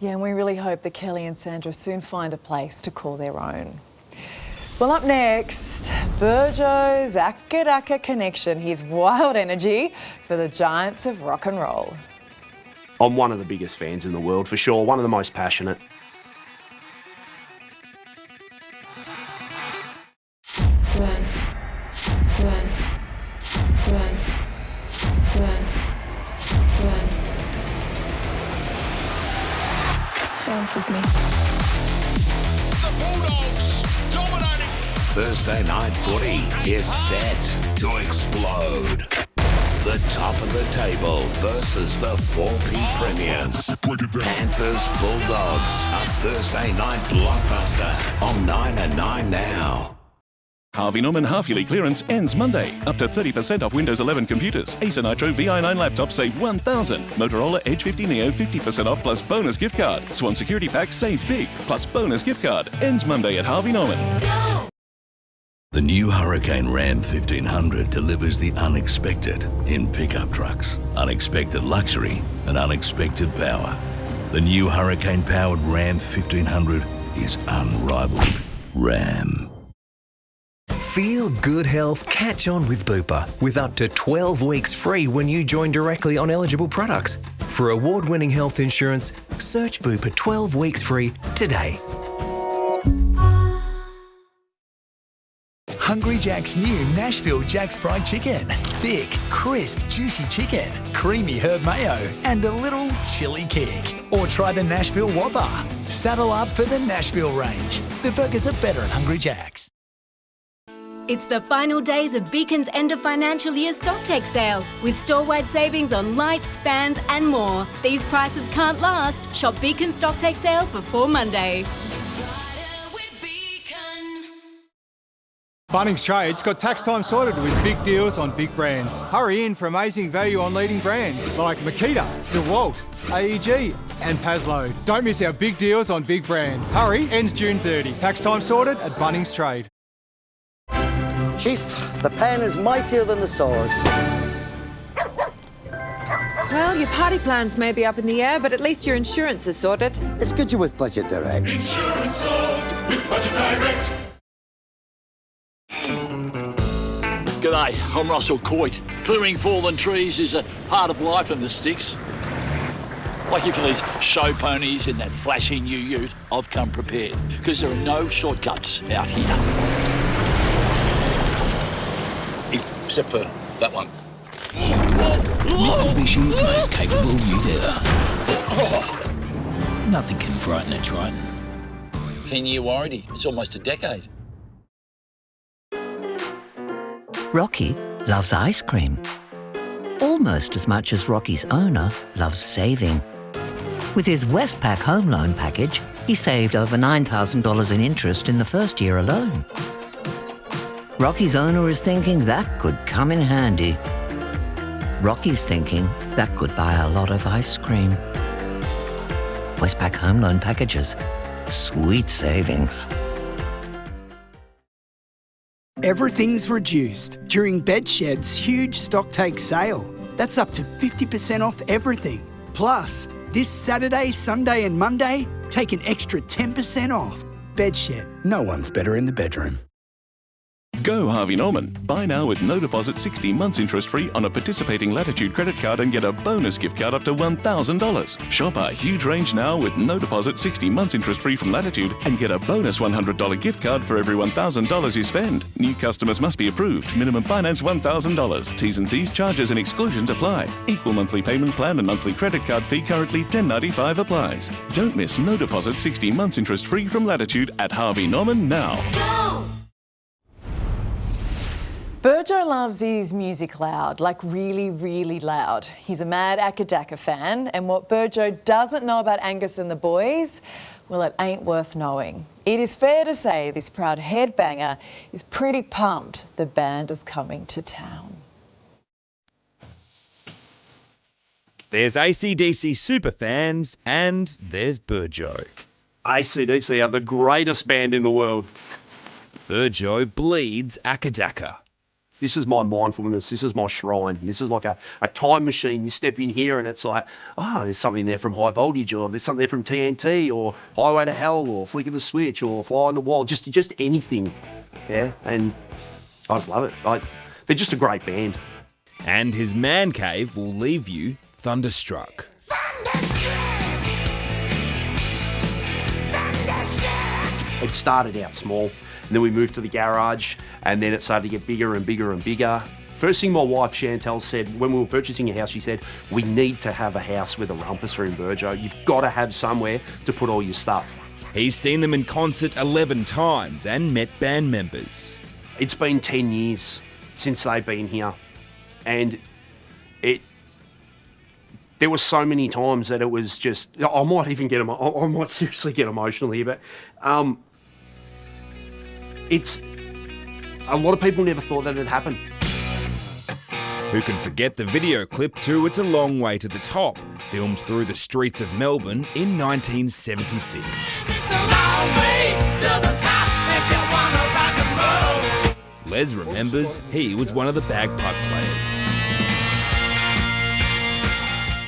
Speaker 2: Yeah, and we really hope that Kelly and Sandra soon find a place to call their own. Well, up next, Burjo's Akka Dakka connection. His wild energy for the giants of rock and roll.
Speaker 18: I'm one of the biggest fans in the world, for sure. One of the most passionate.
Speaker 23: Dance with me.
Speaker 24: Thursday night footy is set to explode. The top of the table versus the 4P premiers. Panthers Bulldogs, a Thursday night blockbuster on 9 and 9 now.
Speaker 25: Harvey Norman half-yearly clearance ends Monday. Up to 30% off Windows 11 computers. Acer Nitro VI9 laptops save $1,000. Motorola Edge 50 Neo 50% off plus bonus gift card. Swan Security Pack save big plus bonus gift card. Ends Monday at Harvey Norman.
Speaker 24: The new Hurricane Ram 1500 delivers the unexpected in pickup trucks. Unexpected luxury and unexpected power. The new Hurricane-powered Ram 1500 is unrivaled. Ram.
Speaker 26: Feel good health catch on with Bupa with up to 12 weeks free when you join directly on eligible products. For award-winning health insurance, search Bupa 12 weeks free today.
Speaker 27: Hungry Jack's new Nashville Jack's Fried Chicken. Thick, crisp, juicy chicken, creamy herb mayo, and a little chili kick. Or try the Nashville Whopper. Saddle up for the Nashville range. The burgers are better at Hungry Jack's.
Speaker 28: It's the final days of Beacon's end of financial year stocktake sale with store-wide savings on lights, fans and more. These prices can't last. Shop Beacon's stocktake sale before Monday.
Speaker 1: Bunnings Trade's got tax time sorted with big deals on big brands. Hurry in for amazing value on leading brands like Makita, DeWalt, AEG and Paslow. Don't miss our big deals on big brands. Hurry, ends June 30. Tax time sorted at Bunnings Trade.
Speaker 4: Chief, the pen is mightier than the sword.
Speaker 6: Well, your party plans may be up in the air, but at least your insurance is sorted.
Speaker 4: It's good you're with Budget Direct.
Speaker 25: Insurance solved with Budget Direct.
Speaker 7: G'day, I'm Russell Coit. Clearing fallen trees is a part of life in the sticks. Lucky for these show ponies in that flashy new ute, I've come prepared, because there are no shortcuts out here. Except for that one.
Speaker 13: Mitsubishi's most capable ute ever. Nothing can frighten a Triton.
Speaker 7: 10-year warranty. It's almost a decade.
Speaker 16: Rocky loves ice cream. Almost as much as Rocky's owner loves saving. With his Westpac home loan package, he saved over $9,000 in interest in the first year alone. Rocky's owner is thinking that could come in handy. Rocky's thinking that could buy a lot of ice cream. Westpac home loan packages. Sweet savings.
Speaker 17: Everything's reduced during Bedshed's huge stocktake sale. That's up to 50% off everything. Plus, this Saturday, Sunday and Monday, take an extra 10% off. Bedshed, no one's better in the bedroom.
Speaker 25: Go Harvey Norman. Buy now with no deposit 60 months interest free on a participating Latitude credit card and get a bonus gift card up to $1,000. Shop our huge range now with no deposit 60 months interest free from Latitude and get a bonus $100 gift card for every $1,000 you spend. New customers must be approved. Minimum finance $1,000. T's and C's, charges and exclusions apply. Equal monthly payment plan and monthly credit card fee currently $10.95 applies. Don't miss no deposit 60 months interest free from Latitude at Harvey Norman now.
Speaker 2: Go! Burjo loves his music loud, like really, really loud. He's a mad Akadaka fan, and what Burjo doesn't know about Angus and the boys, well, it ain't worth knowing. It is fair to say this proud headbanger is pretty pumped the band is coming to town.
Speaker 23: There's AC/DC superfans and there's Burjo.
Speaker 18: AC/DC are the greatest band in the world.
Speaker 23: Burjo bleeds Akadaka.
Speaker 18: This is my mindfulness. This is my shrine. This is like a time machine. You step in here and it's like, oh, there's something there from High Voltage, or there's something there from TNT, or Highway to Hell, or Flick of the Switch, or Fly on the Wall. Just anything. Yeah, and I just love it. They're just a great band.
Speaker 23: And his man cave will leave you thunderstruck.
Speaker 18: It started out small. And then we moved to the garage, and then it started to get bigger and bigger and bigger. First thing my wife Chantel said when we were purchasing a house, she said, we need to have a house with a rumpus room, Burjo. You've got to have somewhere to put all your stuff.
Speaker 23: He's seen them in concert 11 times and met band members.
Speaker 18: It's been 10 years since they've been here, and there were so many times that it was just, I might seriously get emotional here, but it's a lot of people never thought that it'd happen.
Speaker 23: Who can forget the video clip to It's a Long Way to the Top, filmed through the streets of Melbourne in 1976. It's a long way to the top if you wanna rock and roll. Les remembers he was one of the bagpipe players.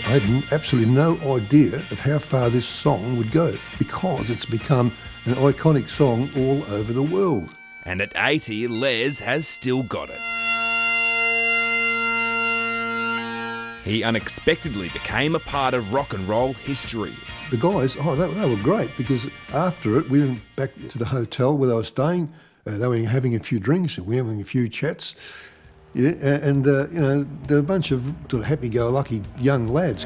Speaker 29: I had absolutely no idea of how far this song would go, because it's become an iconic song all over the world.
Speaker 23: And at 80, Les has still got it. He unexpectedly became a part of rock and roll history.
Speaker 29: The guys, they were great, because after it, we went back to the hotel where they were staying. They were having a few drinks, and we were having a few chats. Yeah, and they're a bunch of sort of happy-go-lucky young lads.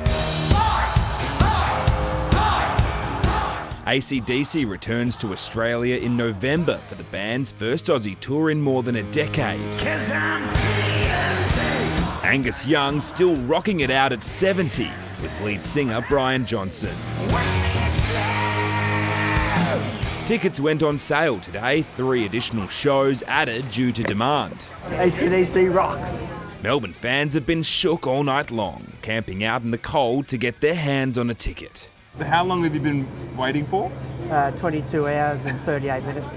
Speaker 23: AC/DC returns to Australia in November for the band's first Aussie tour in more than a decade. Angus Young still rocking it out at 70 with lead singer Brian Johnson. Tickets went on sale today, 3 additional shows added due to demand.
Speaker 3: AC/DC rocks.
Speaker 23: Melbourne fans have been shook all night long, camping out in the cold to get their hands on a ticket.
Speaker 5: So how long have you been waiting for?
Speaker 3: 22 hours and 38 minutes.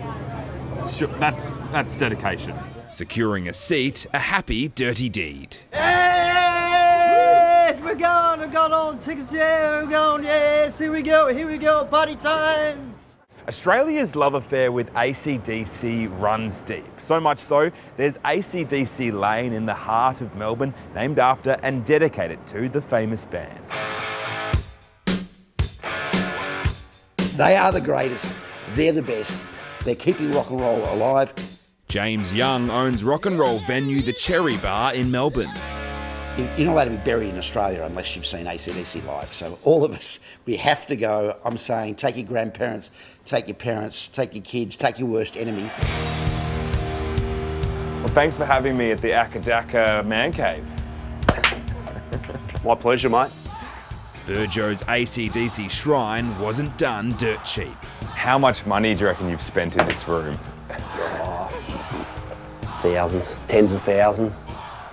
Speaker 5: Sure, that's dedication.
Speaker 23: Securing a seat, a happy, dirty deed.
Speaker 3: Yes, we're going. I've got all the tickets. Yeah, we're going. Yes, here we go. Party time.
Speaker 23: Australia's love affair with AC/DC runs deep. So much so, there's AC/DC Lane in the heart of Melbourne, named after and dedicated to the famous band.
Speaker 8: They are the greatest. They're the best. They're keeping rock and roll alive.
Speaker 23: James Young owns rock and roll venue The Cherry Bar in Melbourne.
Speaker 8: You're not allowed to be buried in Australia unless you've seen AC/DC live. So all of us, we have to go. I'm saying take your grandparents, take your parents, take your kids, take your worst enemy.
Speaker 5: Well, thanks for having me at the Akadaka Man Cave.
Speaker 18: My pleasure, mate.
Speaker 23: Burjo's AC/DC shrine wasn't done dirt cheap.
Speaker 5: How much money do you reckon you've spent in this room?
Speaker 18: Thousands, tens of thousands.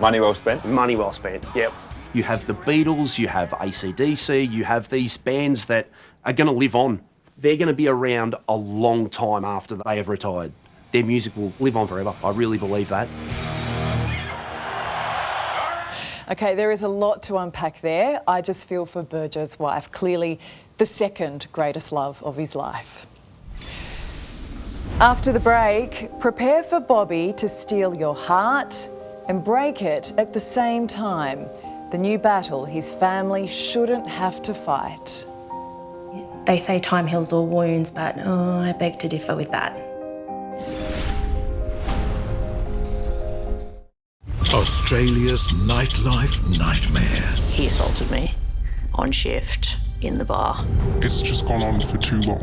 Speaker 5: Money well spent?
Speaker 18: Money well spent, yep. You have the Beatles, you have AC/DC, you have these bands that are going to live on. They're going to be around a long time after they have retired. Their music will live on forever. I really believe that.
Speaker 2: Okay, there is a lot to unpack there. I just feel for Burjo's wife, clearly the second greatest love of his life. After the break, prepare for Bobby to steal your heart and break it at the same time. The new battle his family shouldn't have to fight.
Speaker 9: They say time heals all wounds, but I beg to differ with that.
Speaker 10: Australia's nightlife nightmare.
Speaker 14: He assaulted me on shift in the bar.
Speaker 10: It's just gone on for too long.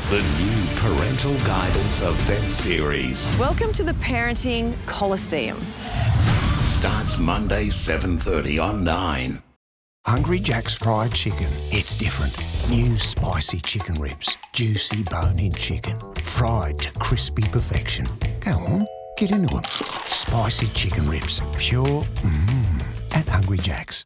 Speaker 10: The new parental guidance event series
Speaker 6: Welcome to the Parenting Coliseum.
Speaker 10: starts Monday 7:30 on 9.
Speaker 27: Hungry Jack's fried chicken. It's different. New spicy chicken ribs. Juicy bone-in chicken. Fried to crispy perfection. Go on, get into them. Spicy chicken ribs. Pure at Hungry Jack's.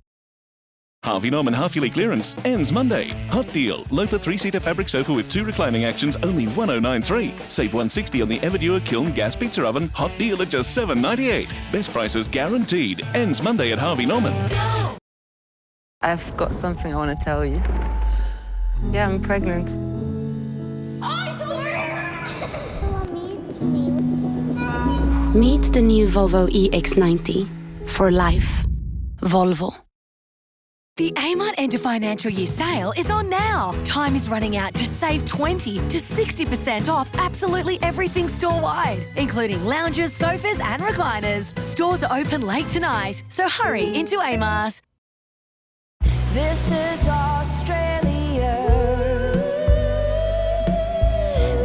Speaker 25: Harvey Norman half-yearly clearance ends Monday. Hot deal. Loafer 3-seater fabric sofa with 2 reclining actions, only $1,093. Save $160 on the Everdure Kiln gas pizza oven. Hot deal at just $798. Best prices guaranteed. Ends Monday at Harvey Norman.
Speaker 20: I've got something I want to tell you. Yeah, I'm pregnant.
Speaker 9: Meet the new Volvo EX90 for life. Volvo.
Speaker 21: The Amart End of Financial Year sale is on now. Time is running out to save 20 to 60% off absolutely everything store-wide, including lounges, sofas and recliners. Stores are open late tonight, so hurry into Amart.
Speaker 22: This is Australia.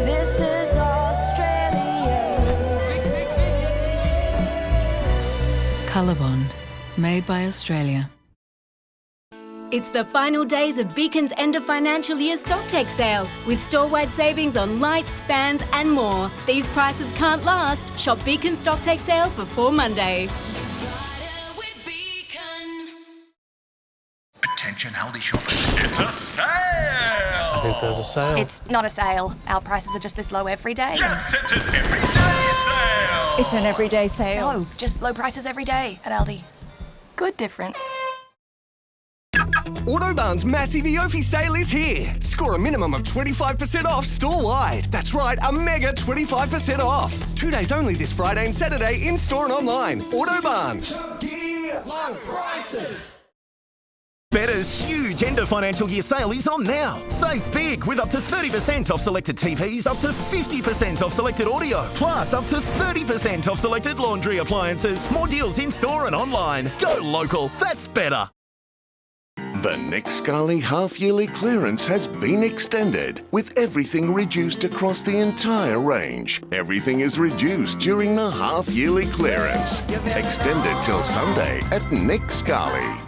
Speaker 22: This is Australia.
Speaker 28: Colorbond, made by Australia. It's the final days of Beacon's end of financial year stocktake sale with store-wide savings on lights, fans and more. These prices can't last. Shop Beacon's stocktake sale before Monday.
Speaker 27: Attention Aldi shoppers.
Speaker 10: It's a sale! I
Speaker 30: think there's a sale.
Speaker 31: It's not a sale. Our prices are just this low every day.
Speaker 10: Yes, it's an everyday sale!
Speaker 31: It's an everyday sale. No, just low prices every day at Aldi. Good different.
Speaker 32: Autobarn's massive Eofi sale is here. Score a minimum of 25% off store-wide. That's right, a mega 25% off. 2 days only this Friday and Saturday in-store and online. Autobarn's.
Speaker 22: Low prices.
Speaker 33: Better's huge end of financial year sale is on now. Save big with up to 30% off selected TVs, up to 50% off selected audio, plus up to 30% off selected laundry appliances. More deals in-store and online. Go local. That's better.
Speaker 10: The Nick Scali half-yearly clearance has been extended, with everything reduced across the entire range. Everything is reduced during the half-yearly clearance. Extended till Sunday at Nick Scali.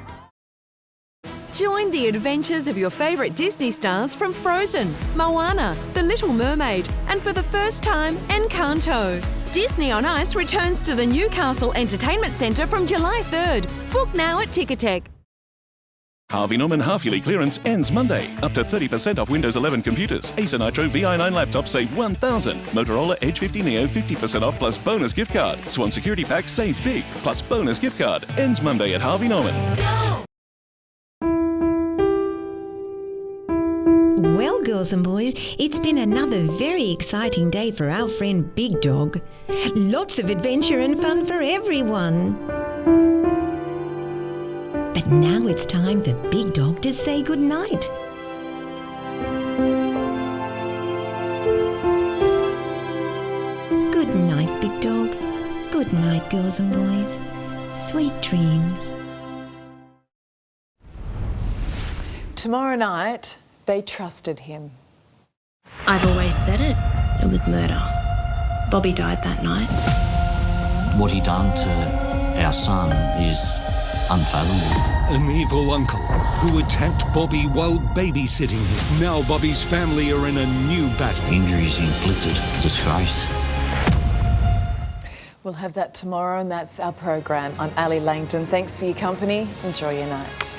Speaker 6: Join the adventures of your favourite Disney stars from Frozen, Moana, The Little Mermaid, and for the first time, Encanto. Disney on Ice returns to the Newcastle Entertainment Centre from July 3rd. Book now at Ticketek.
Speaker 25: Harvey Norman half-yearly clearance ends Monday. Up to 30% off Windows 11 computers. Acer Nitro VI9 laptops save $1,000. Motorola Edge 50 Neo 50% off plus bonus gift card. Swan Security Pack save big plus bonus gift card. Ends Monday at Harvey Norman.
Speaker 1: Well, girls and boys, it's been another very exciting day for our friend Big Dog. Lots of adventure and fun for everyone. But now it's time for Big Dog to say goodnight. Good night, Big Dog. Good night, girls and boys. Sweet dreams.
Speaker 2: Tomorrow night, they trusted him.
Speaker 9: I've always said it. It was murder. Bobby died that night.
Speaker 4: What he done to our son is unfathomable.
Speaker 7: An evil uncle who attacked Bobby while babysitting him. Now Bobby's family are in a new battle.
Speaker 4: Injuries inflicted. Disgrace.
Speaker 2: We'll have that tomorrow, and that's our program. I'm Ali Langdon. Thanks for your company. Enjoy your night.